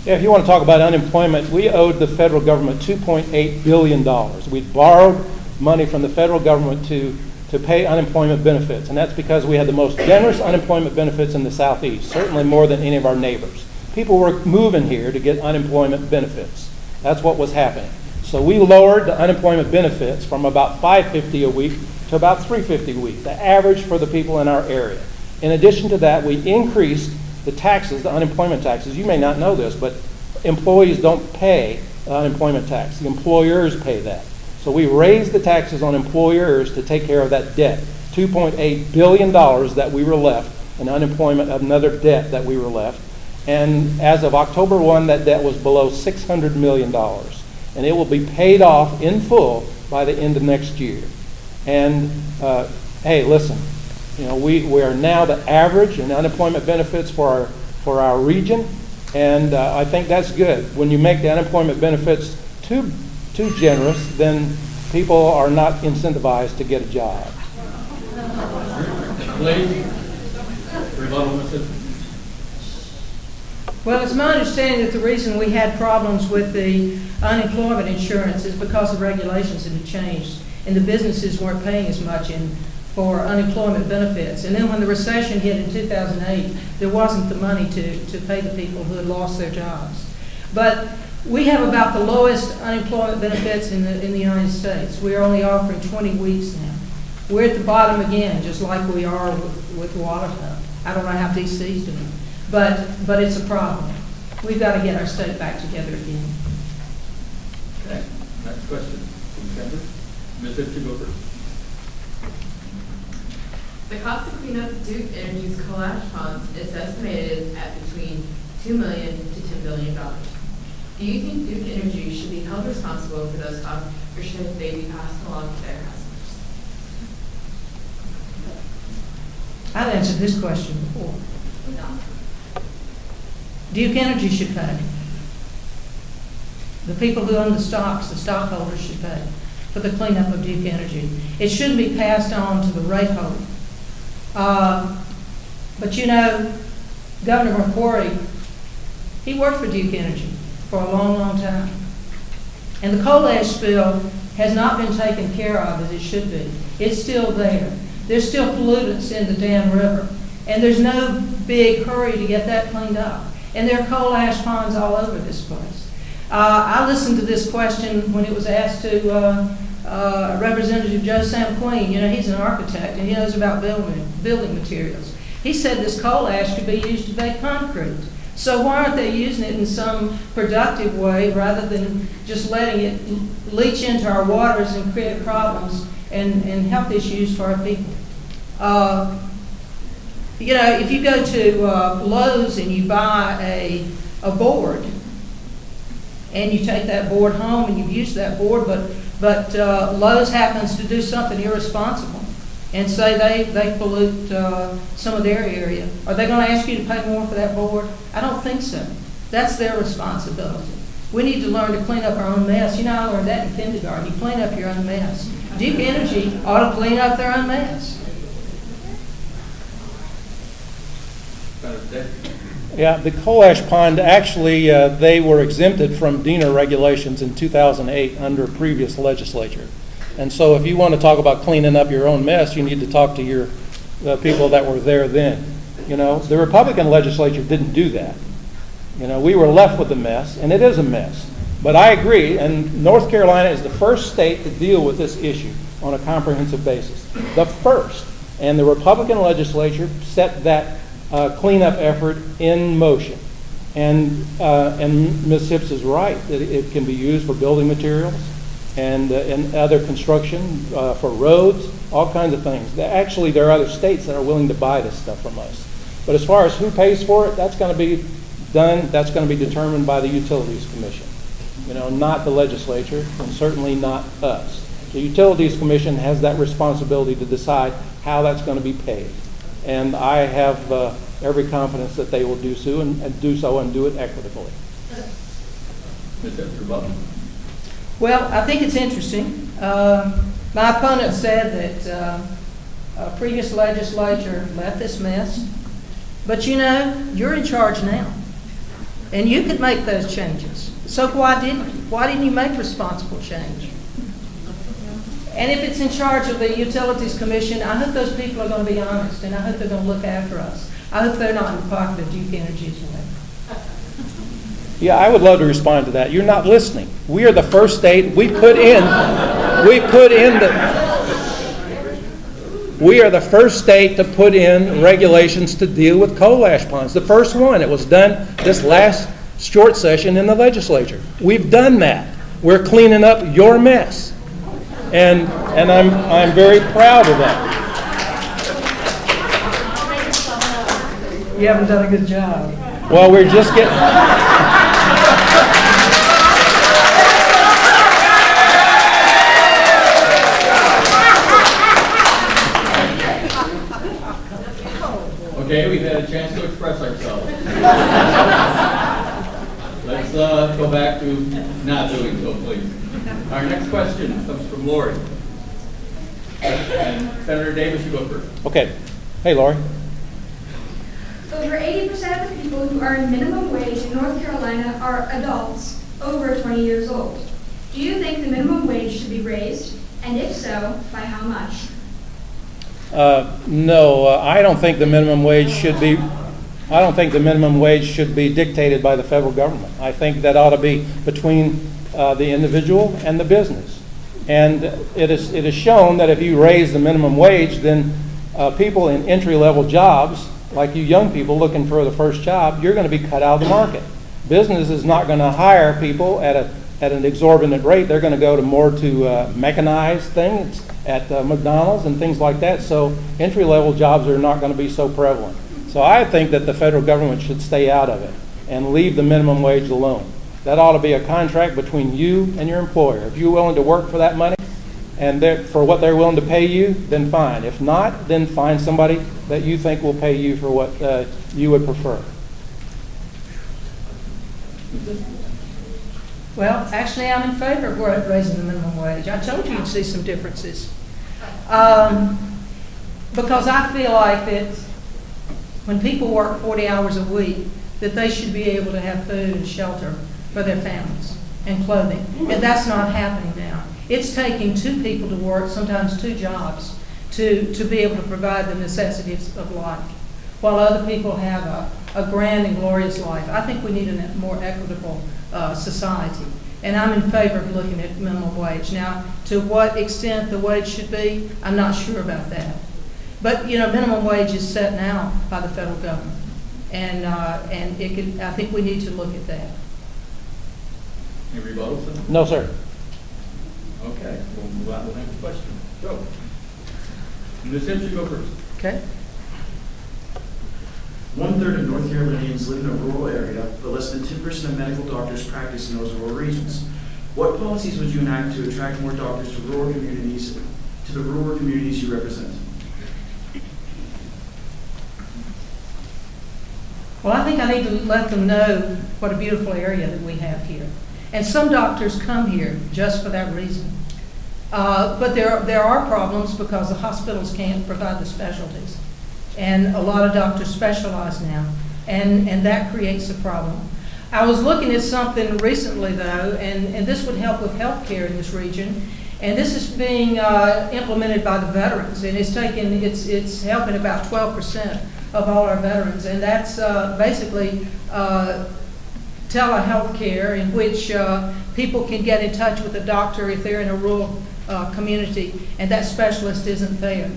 Yeah, if you want to talk about unemployment, we owed the federal government $2.8 billion. We borrowed money from the federal government to pay unemployment benefits, and that's because we had the most generous unemployment benefits in the Southeast, certainly more than any of our neighbors. People were moving here to get unemployment benefits. That's what was happening. So we lowered the unemployment benefits from about $550 a week to about $350 a week, the average for the people in our area. In addition to that, we increased the taxes, the unemployment taxes. You may not know this, but employees don't pay unemployment tax. The employers pay that. So we raised the taxes on employers to take care of that debt, $2.8 billion that we were left in unemployment, another debt that we were left. And as of October 1, that debt was below $600 million. And it will be paid off in full by the end of next year. And hey, listen, you know, we are now the average in unemployment benefits for our region, and I think that's good. When you make the unemployment benefits too generous, then people are not incentivized to get a job. Please, rebuttal, Mr. Well, it's my understanding that the reason we had problems with the unemployment insurance is because the regulations had changed and the businesses weren't paying as much for unemployment benefits. And then when the recession hit in 2008, there wasn't the money to pay the people who had lost their jobs. But we have about the lowest unemployment benefits in the United States. We are only offering 20 weeks now. We're at the bottom again, just like we are with Watertown. I don't know how DC's doing, but it's a problem. We've got to get our state back together again. Okay, next question. Ms. Hitchcock. The cost to clean up Duke Energy's coal ash ponds is estimated at between $2 million to $10 billion. Do you think Duke Energy should be held responsible for those costs, or should they be passed along to their customers? I've answered this question before. Duke Energy should pay. The people who own the stocks, the stockholders should pay for the cleanup of Duke Energy. It shouldn't be passed on to the rate holder. But you know, Governor McQuarrie, he worked for Duke Energy for a long, long time. And the coal ash spill has not been taken care of as it should be. It's still there. There's still pollutants in the Dan River. And there's no big hurry to get that cleaned up. And there are coal ash ponds all over this place. I listened to this question when it was asked to Representative Joe Samqueen. You know, he's an architect and he knows about building materials. He said this coal ash could be used to bake concrete. So why aren't they using it in some productive way rather than just letting it leach into our waters and create problems and health issues for our people? You know, if you go to Lowe's and you buy a board and you take that board home and you've used that board, but Lowe's happens to do something irresponsible and say they pollute some of their area, are they going to ask you to pay more for that board? I don't think so. That's their responsibility. We need to learn to clean up our own mess. You know, I learned that in kindergarten. You clean up your own mess. Duke Energy ought to clean up their own mess. Yeah, the coal ash pond, actually, they were exempted from DENR regulations in 2008 under a previous legislature. And so if you want to talk about cleaning up your own mess, you need to talk to your people that were there then. You know, the Republican legislature didn't do that. You know, we were left with a mess, and it is a mess. But I agree, and North Carolina is the first state to deal with this issue on a comprehensive basis. The first. And the Republican legislature set that cleanup effort in motion. And Ms. Hips is right, that it can be used for building materials and other construction, for roads, all kinds of things. Actually, there are other states that are willing to buy this stuff from us. But as far as who pays for it, that's going to be done, that's going to be determined by the Utilities Commission. You know, not the legislature, and certainly not us. The Utilities Commission has that responsibility to decide how that's going to be paid. And I have every confidence that they will do so and do it equitably. Well, I think it's interesting. My opponent said that a previous legislature left this mess. But you know, you're in charge now. And you could make those changes. So why didn't you? Why didn't you make responsible change? And if it's in charge of the Utilities Commission, I hope those people are going to be honest, and I hope they're going to look after us. I hope they're not in the pocket of Duke Energy as well. Yeah, I would love to respond to that. You're not listening. We are the first state. We are the first state to put in regulations to deal with coal ash ponds. The first one. It was done this last short session in the legislature. We've done that. We're cleaning up your mess. And I'm very proud of that. You haven't done a good job. Well, we're just getting... Okay, we've had a chance to express ourselves. Let's go back to not doing so, please. Our next question comes from Lori. And Senator Davis, you go first. Okay. Hey, Lori. Over 80% of the people who earn minimum wage in North Carolina are adults over 20 years old. Do you think the minimum wage should be raised? And if so, by how much? No, I don't think the minimum wage should be. I don't think the minimum wage should be dictated by the federal government. I think that ought to be between the individual and the business. And it is shown that if you raise the minimum wage, then people in entry-level jobs, like you young people looking for the first job, you're going to be cut out of the market. Business is not going to hire people at an exorbitant rate. They're going to go to more to mechanized things at McDonald's and things like that. So entry-level jobs are not going to be so prevalent. So I think that the federal government should stay out of it and leave the minimum wage alone. That ought to be a contract between you and your employer. If you're willing to work for that money and for what they're willing to pay you, then fine. If not, then find somebody that you think will pay you for what you would prefer. Well, actually, I'm in favor of raising the minimum wage. I told you you'd see some differences. Because I feel like that when people work 40 hours a week, that they should be able to have food and shelter for their families and clothing. And that's not happening now. It's taking 2 people to work, sometimes 2 jobs, to be able to provide the necessities of life, while other people have a grand and glorious life. I think we need a more equitable society. And I'm in favor of looking at minimum wage. Now, to what extent the wage should be, I'm not sure about that. But, minimum wage is set now by the federal government. And I think we need to look at that. Any rebuttals? No, sir. Okay, we'll move on to the next question. Joe. Ms. Hibbs, you go first. Okay? 1/3 of North Carolinians live in a rural area, but less than 10% of medical doctors practice in those rural regions. What policies would you enact to attract more doctors to the rural communities you represent? Well, I think I need to let them know what a beautiful area that we have here. And some doctors come here just for that reason. But there are problems because the hospitals can't provide the specialties. And a lot of doctors specialize now, and that creates a problem. I was looking at something recently, though, and this would help with health care in this region. And this is being implemented by the veterans, and it's helping about 12% of all our veterans, and that's basically telehealth care, in which people can get in touch with a doctor if they're in a rural community and that specialist isn't there.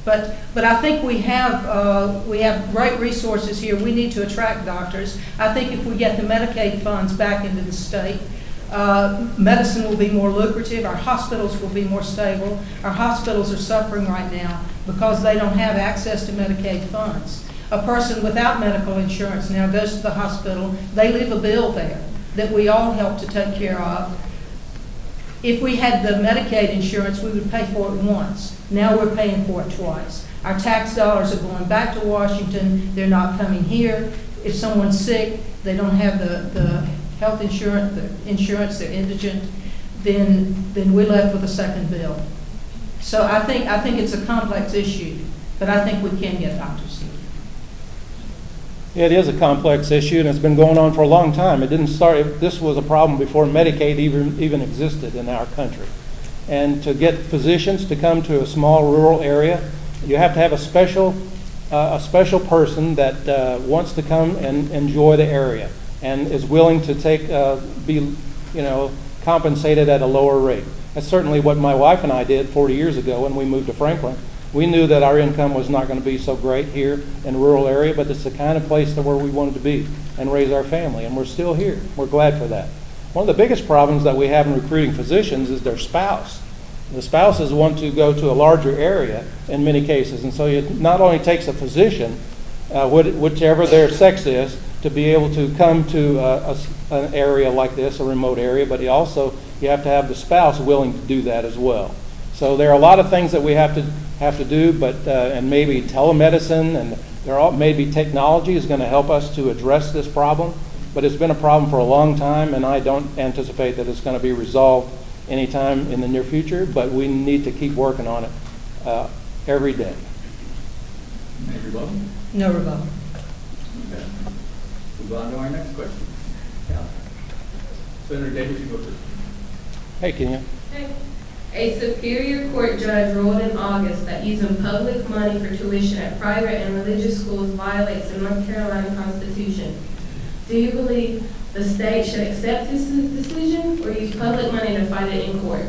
But I think we have great resources here. We need to attract doctors. I think if we get the Medicaid funds back into the state, medicine will be more lucrative. Our hospitals will be more stable. Our hospitals are suffering right now because they don't have access to Medicaid funds. A person without medical insurance now goes to the hospital. They leave a bill there that we all help to take care of. If we had the Medicaid insurance, we would pay for it once. Now we're paying for it twice. Our tax dollars are going back to Washington. They're not coming here. If someone's sick, they don't have the health insurance, they're indigent, then we're left with a second bill. So I think it's a complex issue, but I think we can get doctors here. It is a complex issue, and it's been going on for a long time. It didn't start. This was a problem before Medicaid even existed in our country. And to get physicians to come to a small rural area, you have to have a special person that wants to come and enjoy the area and is willing to be compensated at a lower rate. That's certainly what my wife and I did 40 years ago when we moved to Franklin. We knew that our income was not going to be so great here in a rural area, but it's the kind of place where we wanted to be and raise our family, and we're still here. We're glad for that. One of the biggest problems that we have in recruiting physicians is their spouse. The spouses want to go to a larger area in many cases, and so it not only takes a physician, whichever their sex is, to be able to come to an area like this, a remote area, but you have to have the spouse willing to do that as well. So there are a lot of things that we have to do, but and maybe telemedicine and maybe technology is going to help us to address this problem. But it's been a problem for a long time, and I don't anticipate that it's going to be resolved anytime in the near future. But we need to keep working on it every day. Any rebuttal? No rebuttal. Okay. Move on to our next question. Yeah. Senator Davis, you go first. Hey, Kenya. A Superior Court judge ruled in August that using public money for tuition at private and religious schools violates the North Carolina Constitution. Do you believe the state should accept this decision or use public money to fight it in court?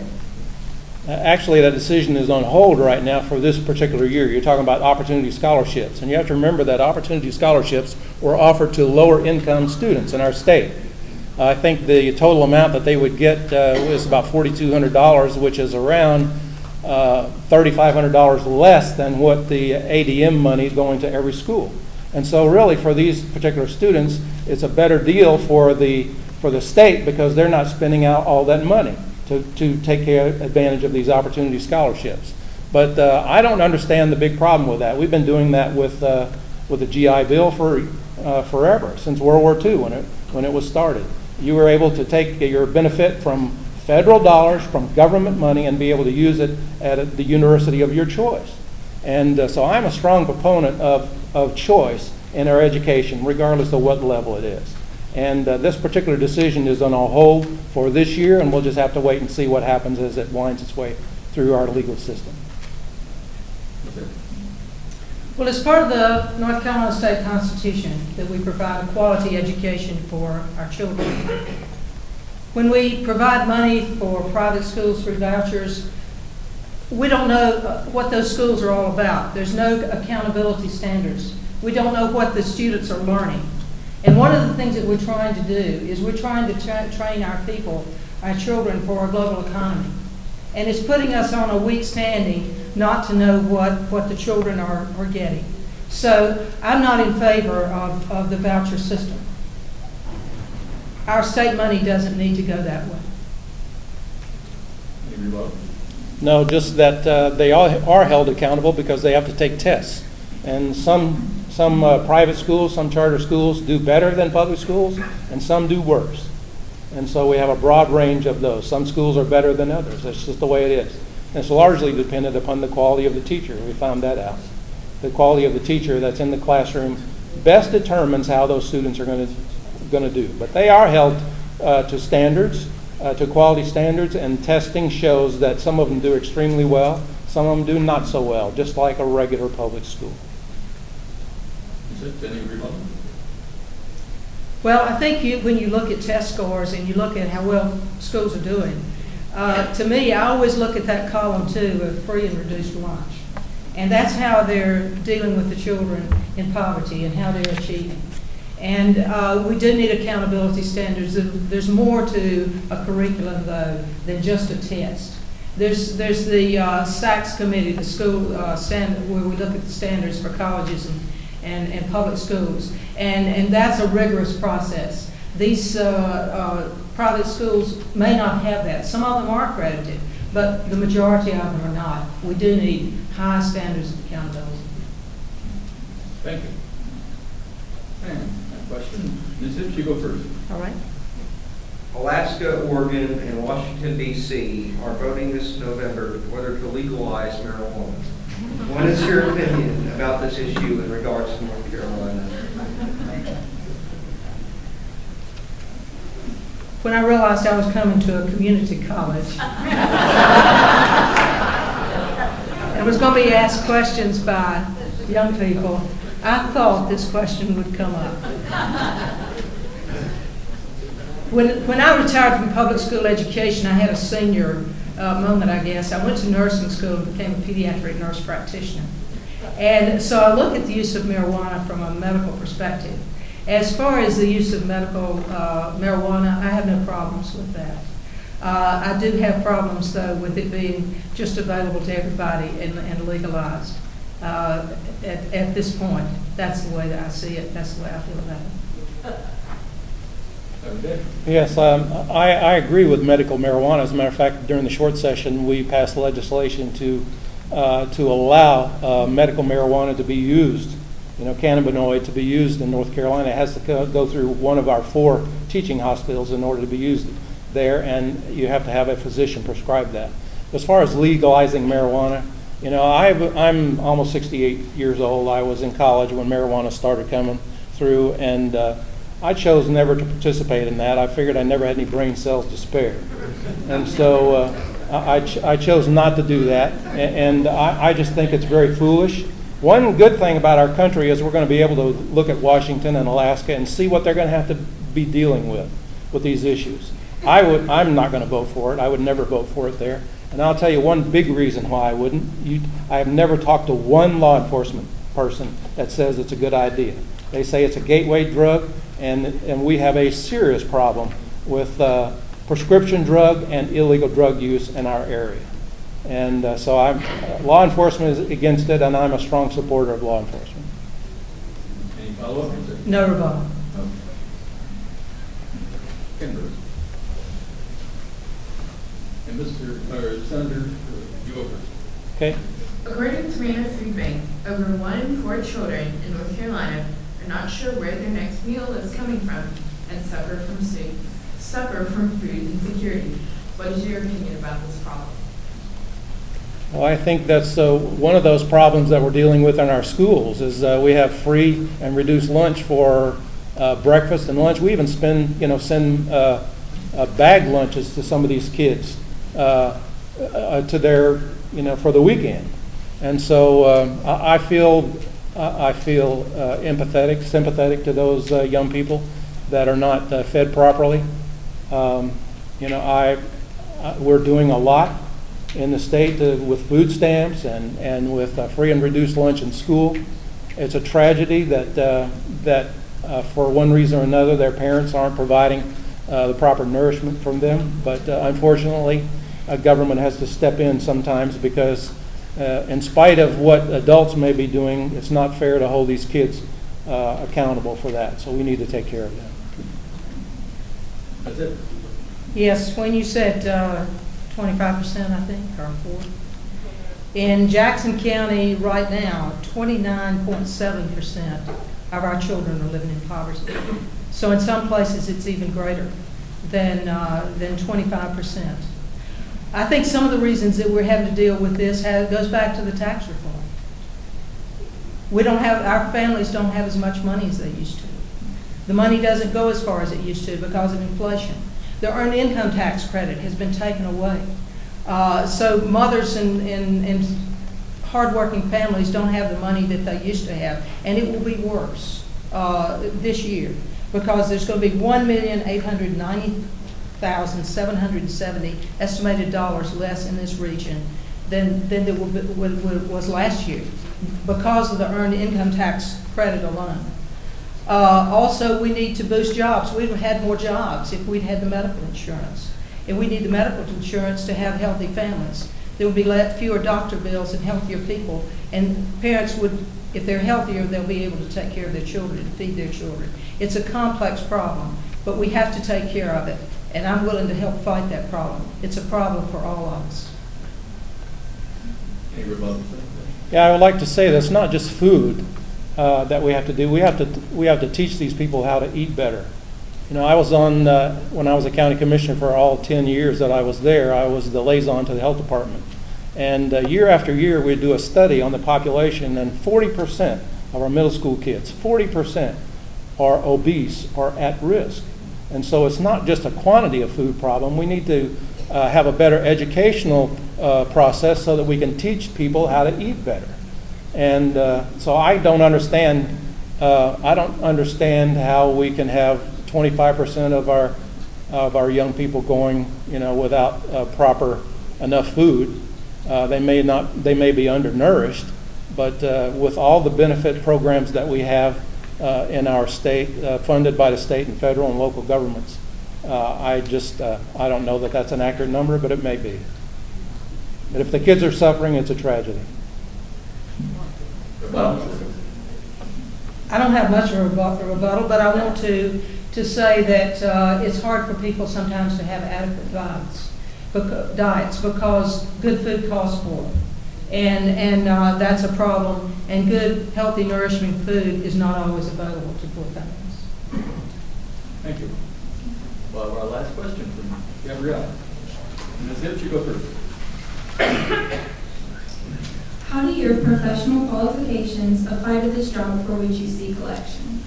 Actually, that decision is on hold right now for this particular year. You're talking about opportunity scholarships, and you have to remember that opportunity scholarships were offered to lower income students in our state. I think the total amount that they would get was about $4,200, which is around $3,500 less than what the ADM money going to every school. And so really for these particular students, it's a better deal for the state because they're not spending out all that money. to take advantage of these opportunity scholarships. But I don't understand the big problem with that. We've been doing that with the GI Bill for forever, since World War II when it was started. You were able to take your benefit from federal dollars, from government money, and be able to use it at the university of your choice. And so I'm a strong proponent of choice in our education, regardless of what level it is. And this particular decision is on a hold for this year, and we'll just have to wait and see what happens as it winds its way through our legal system. Well, it's part of the North Carolina State Constitution that we provide a quality education for our children. When we provide money for private schools through vouchers, we don't know what those schools are all about. There's no accountability standards. We don't know what the students are learning. And one of the things that we're trying to do is we're trying to train our people, our children, for our global economy. And it's putting us on a weak standing not to know what the children are getting. So I'm not in favor of the voucher system. Our state money doesn't need to go that way. Any rebuttal? No, just that they are held accountable because they have to take tests. And some private schools, some charter schools do better than public schools, and some do worse. And so we have a broad range of those. Some schools are better than others. That's just the way it is. And it's largely dependent upon the quality of the teacher. We found that out. The quality of the teacher that's in the classroom best determines how those students are going to do. But they are held to standards, to quality standards, and testing shows that some of them do extremely well, some of them do not so well, just like a regular public school. Is it any rebuttal? Well, I think when you look at test scores and you look at how well schools are doing, to me, I always look at that column too of free and reduced lunch. And that's how they're dealing with the children in poverty and how they're achieving. And we do need accountability standards. There's more to a curriculum, though, than just a test. There's the SACS committee, the school standard, where we look at the standards for colleges and public schools. And that's a rigorous process. These private schools may not have that. Some of them are accredited, but the majority of them are not. We do need high standards of accountability. Thank you. And a question. Ms. Hibbs, you go first. All right. Alaska, Oregon, and Washington, D.C. are voting this November whether to legalize marijuana. What is your opinion about this issue in regards to North Carolina? When I realized I was coming to a community college and was going to be asked questions by young people, I thought this question would come up. When I retired from public school education, I had a senior moment, I guess. I went to nursing school and became a pediatric nurse practitioner. And so I look at the use of marijuana from a medical perspective. As far as the use of medical marijuana, I have no problems with that. I do have problems, though, with it being just available to everybody and legalized at this point. That's the way that I see it. That's the way I feel about it. Okay. Yes, I agree with medical marijuana. As a matter of fact, during the short session, we passed legislation to allow medical marijuana to be used, cannabinoid to be used in North Carolina. It has to go through one of our 4 teaching hospitals in order to be used there, and you have to have a physician prescribe that. As far as legalizing marijuana, I'm almost 68 years old. I was in college when marijuana started coming through, and I chose never to participate in that. I figured I never had any brain cells to spare. And so I chose not to do that, and I just think it's very foolish. One good thing about our country is we're going to be able to look at Washington and Alaska and see what they're going to have to be dealing with these issues. I'm not going to vote for it. I would never vote for it there. And I'll tell you one big reason why I wouldn't. I have never talked to one law enforcement person that says it's a good idea. They say it's a gateway drug, and we have a serious problem with prescription drug and illegal drug use in our area. And so law enforcement is against it, and I'm a strong supporter of law enforcement. Any follow-up? No rebuttal. Okay. Ken Bruce. And Senator, you go first. Okay. According to Reno Food Bank, over 1 in 4 children in North Carolina are not sure where their next meal is coming from and suffer from food insecurity. What is your opinion about this problem? Well, I think that's one of those problems that we're dealing with in our schools is we have free and reduced lunch for breakfast and lunch. We even send bag lunches to some of these kids to their, for the weekend. And so I feel empathetic, sympathetic to those young people that are not fed properly. We're doing a lot in the state with food stamps and with free and reduced lunch in school. It's a tragedy that for one reason or another their parents aren't providing the proper nourishment from them. But unfortunately, government has to step in sometimes because in spite of what adults may be doing, it's not fair to hold these kids accountable for that. So we need to take care of them. That's it. Yes, when you said 25%, I think, or 4%. In Jackson County right now, 29.7% of our children are living in poverty. So in some places, it's even greater than 25%. I think some of the reasons that we're having to deal with this goes back to the tax reform. Our families don't have as much money as they used to. The money doesn't go as far as it used to because of inflation. The earned income tax credit has been taken away. So mothers and hardworking families don't have the money that they used to have. And it will be worse this year because there's going to be $1,890,770 estimated dollars less in this region than there was last year because of the earned income tax credit alone. Also, we need to boost jobs. We'd have had more jobs if we'd had the medical insurance. And we need the medical insurance to have healthy families. There would be fewer doctor bills and healthier people. And parents would, if they're healthier, they'll be able to take care of their children and feed their children. It's a complex problem, but we have to take care of it. And I'm willing to help fight that problem. It's a problem for all of us. Any rebuttals? Yeah, I would like to say that's not just food that we have to do. We have to teach these people how to eat better. I was on when I was a county commissioner for all 10 years that I was there. I was the liaison to the health department, and year after year we'd do a study on the population, and 40% of our middle school kids, 40% are obese or at risk. And so it's not just a quantity of food problem. We need to have a better educational process so that we can teach people how to eat better. And so I don't understand how we can have 25% of our young people going, without proper enough food. They may be undernourished, but with all the benefit programs that we have in our state, funded by the state and federal and local governments, I don't know that that's an accurate number, but it may be. But if the kids are suffering, it's a tragedy. Well, I don't have much of a rebuttal, but I want to say that it's hard for people sometimes to have adequate diets because good food costs more. And that's a problem. And good, healthy, nourishing food is not always available to poor families. Thank you. Well, our last question from Gabrielle. Ms. Hibbs, you go first. How do your professional qualifications apply to this job for which you seek election?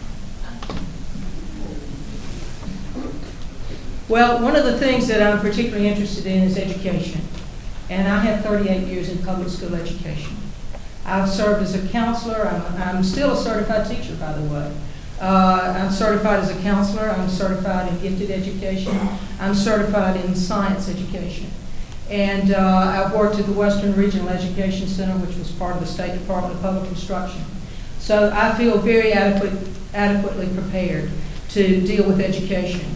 Well, one of the things that I'm particularly interested in is education. And I have 38 years in public school education. I've served as a counselor. I'm still a certified teacher, by the way. I'm certified as a counselor. I'm certified in gifted education. I'm certified in science education. And I've worked at the Western Regional Education Center, which was part of the State Department of Public Instruction. So I feel very adequately prepared to deal with education.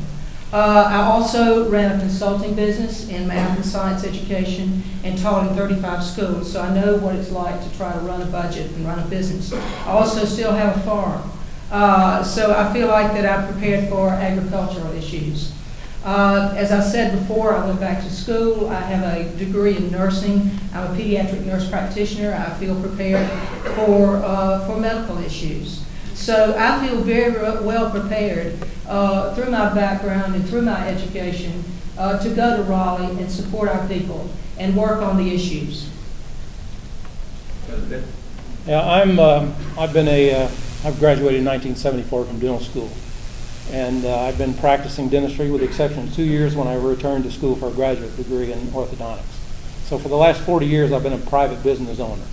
I also ran a consulting business in math and science education and taught in 35 schools, so I know what it's like to try to run a budget and run a business. I also still have a farm, so I feel like that I'm prepared for agricultural issues. As I said before, I went back to school. I have a degree in nursing. I'm a pediatric nurse practitioner. I feel prepared for medical issues. So I feel very well prepared through my background and through my education to go to Raleigh and support our people and work on the issues. Yeah, I've graduated in 1974 from dental school. And I've been practicing dentistry with the exception of 2 years when I returned to school for a graduate degree in orthodontics. So for the last 40 years, I've been a private business owner.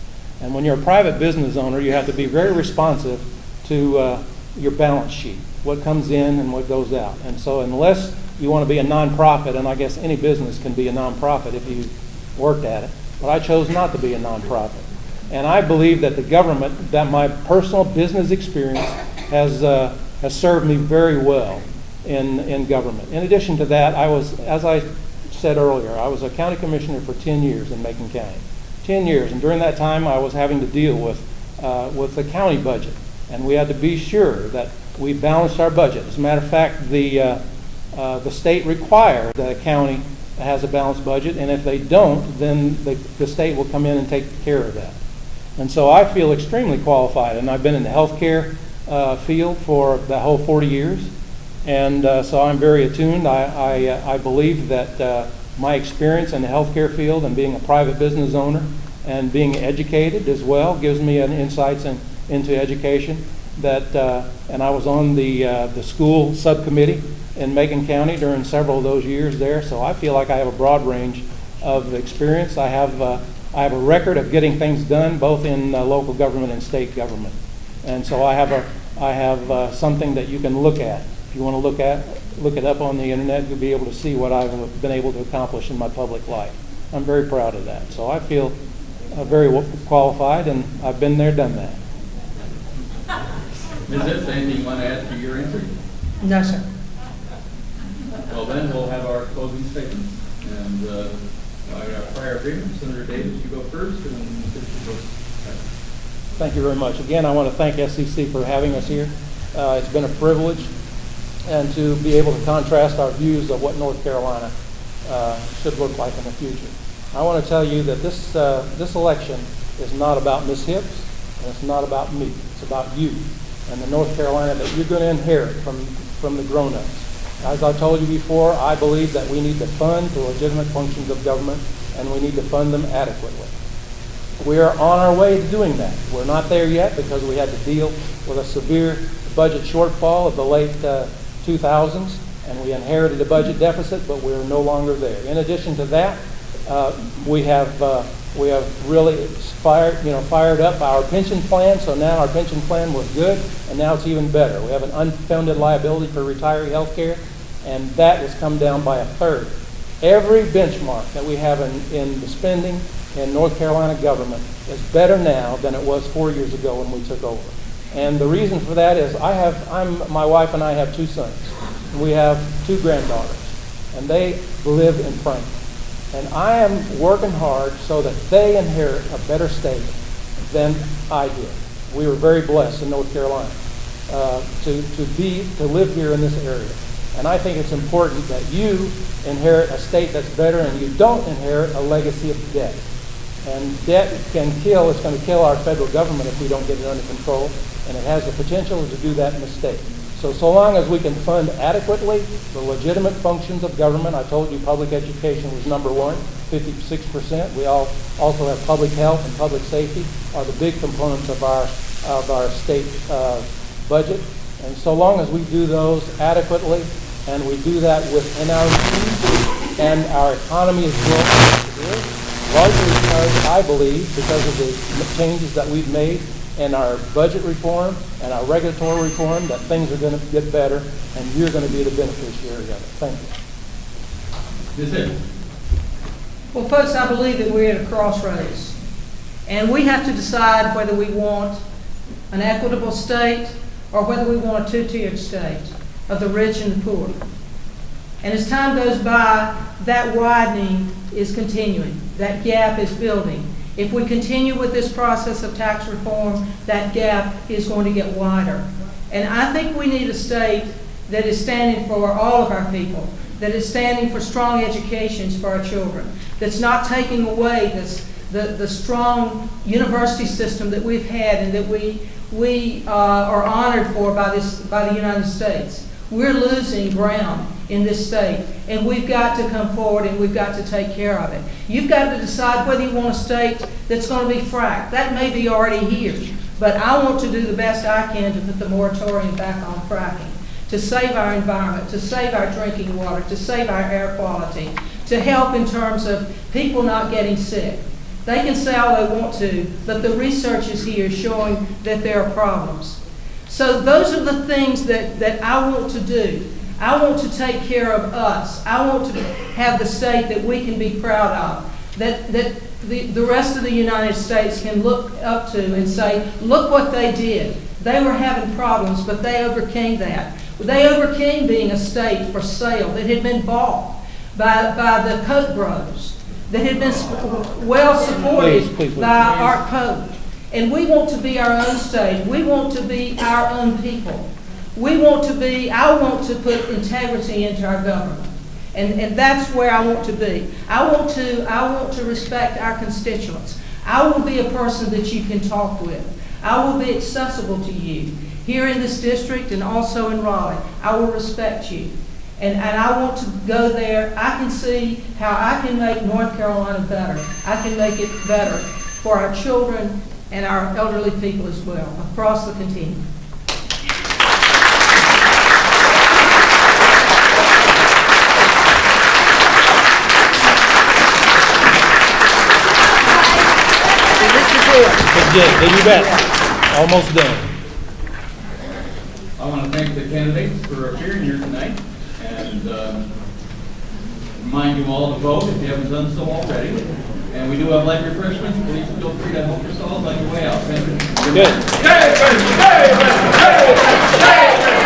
And when you're a private business owner, you have to be very responsive to your balance sheet, what comes in and what goes out. And so unless you want to be a nonprofit, and I guess any business can be a nonprofit if you worked at it, but I chose not to be a nonprofit. And I believe that the government, that my personal business experience has served me very well in government. In addition to that, as I said earlier, I was a county commissioner for 10 years in Macon County. 10 years, and during that time I was having to deal with the county budget. And we had to be sure that we balanced our budget. As a matter of fact, the state requires that a county has a balanced budget, and if they don't, then the state will come in and take care of that. And so I feel extremely qualified, and I've been in the healthcare field for the whole 40 years, and so I'm very attuned. I believe that my experience in the healthcare field and being a private business owner and being educated as well gives me an insights into education. And I was on the school subcommittee in Macon County during several of those years there, so I feel like I have a broad range of experience. I have a record of getting things done both in local government and state government. And so I have something that you can look at. If you want to look it up on the internet, you'll be able to see what I've been able to accomplish in my public life. I'm very proud of that. So I feel very qualified, and I've been there, done that. Ms. Ipps, anything you want to add to your answer? No, sir. Well, then we'll have our closing statements. And our prior agreement, Senator Davis, you go first, and Ms. Ipps, you go second. Thank you very much. Again, I want to thank SCC for having us here. It's been a privilege, and to be able to contrast our views of what North Carolina should look like in the future. I want to tell you that this election is not about Ms. Hipps, and it's not about me. It's about you and the North Carolina that you're going to inherit from the grown-ups. As I told you before, I believe that we need to fund the legitimate functions of government, and we need to fund them adequately. We are on our way to doing that. We're not there yet because we had to deal with a severe budget shortfall of the late 2000s, and we inherited a budget deficit, but we're no longer there. In addition to that, we have really fired up our pension plan, so now our pension plan was good, and now it's even better. We have an unfunded liability for retiree health care, and that has come down by a third. Every benchmark that we have in the spending in North Carolina government is better now than it was 4 years ago when we took over. And the reason for that is my wife and I have 2 sons. And we have 2 granddaughters, and they live in Franklin. And I am working hard so that they inherit a better state than I did. We were very blessed in North Carolina to live here in this area. And I think it's important that you inherit a state that's better and you don't inherit a legacy of debt. And debt can kill, it's going to kill our federal government if we don't get it under control, and it has the potential to do that in the state. So long as we can fund adequately the legitimate functions of government, I told you public education was number 1, 56%. We also have public health and public safety are the big components of our state budget. And so long as we do those adequately, and we do that within our means, and our economy is built as it is, largely because I believe, because of the changes that we've made in our budget reform and our regulatory reform, that things are going to get better, and you're going to be the beneficiary of it. Thank you. Ms. Hipps. Well, folks, I believe that we're at a crossroads, and we have to decide whether we want an equitable state or whether we want a 2-tiered state of the rich and the poor. And as time goes by, that widening is continuing. That gap is building. If we continue with this process of tax reform, that gap is going to get wider. And I think we need a state that is standing for all of our people, that is standing for strong educations for our children, that's not taking away the strong university system that we've had and that we are honored for by the United States. We're losing ground in this state, and we've got to come forward and we've got to take care of it. You've got to decide whether you want a state that's going to be fracked. That may be already here, but I want to do the best I can to put the moratorium back on fracking, to save our environment, to save our drinking water, to save our air quality, to help in terms of people not getting sick. They can say all they want to, but the research is here showing that there are problems. So those are the things that I want to do. I want to take care of us. I want to have the state that we can be proud of, that the rest of the United States can look up to and say, look what they did. They were having problems, but they overcame that. They overcame being a state for sale that had been bought by the Koch brothers, that had been well supported by Art Pope. And we want to be our own state. We want to be our own people. I want to put integrity into our government. And that's where I want to be. I want to respect our constituents. I will be a person that you can talk with. I will be accessible to you. Here in this district and also in Raleigh, I will respect you. And I want to go there. I can see how I can make North Carolina better. I can make it better for our children and our elderly people as well, across the continuum. Good, you bet. Almost done. I want to thank the candidates for appearing here tonight and remind you all to vote if you haven't done so already. And we do have light refreshments. Please feel free to help yourselves on your way out. Thank you. Good.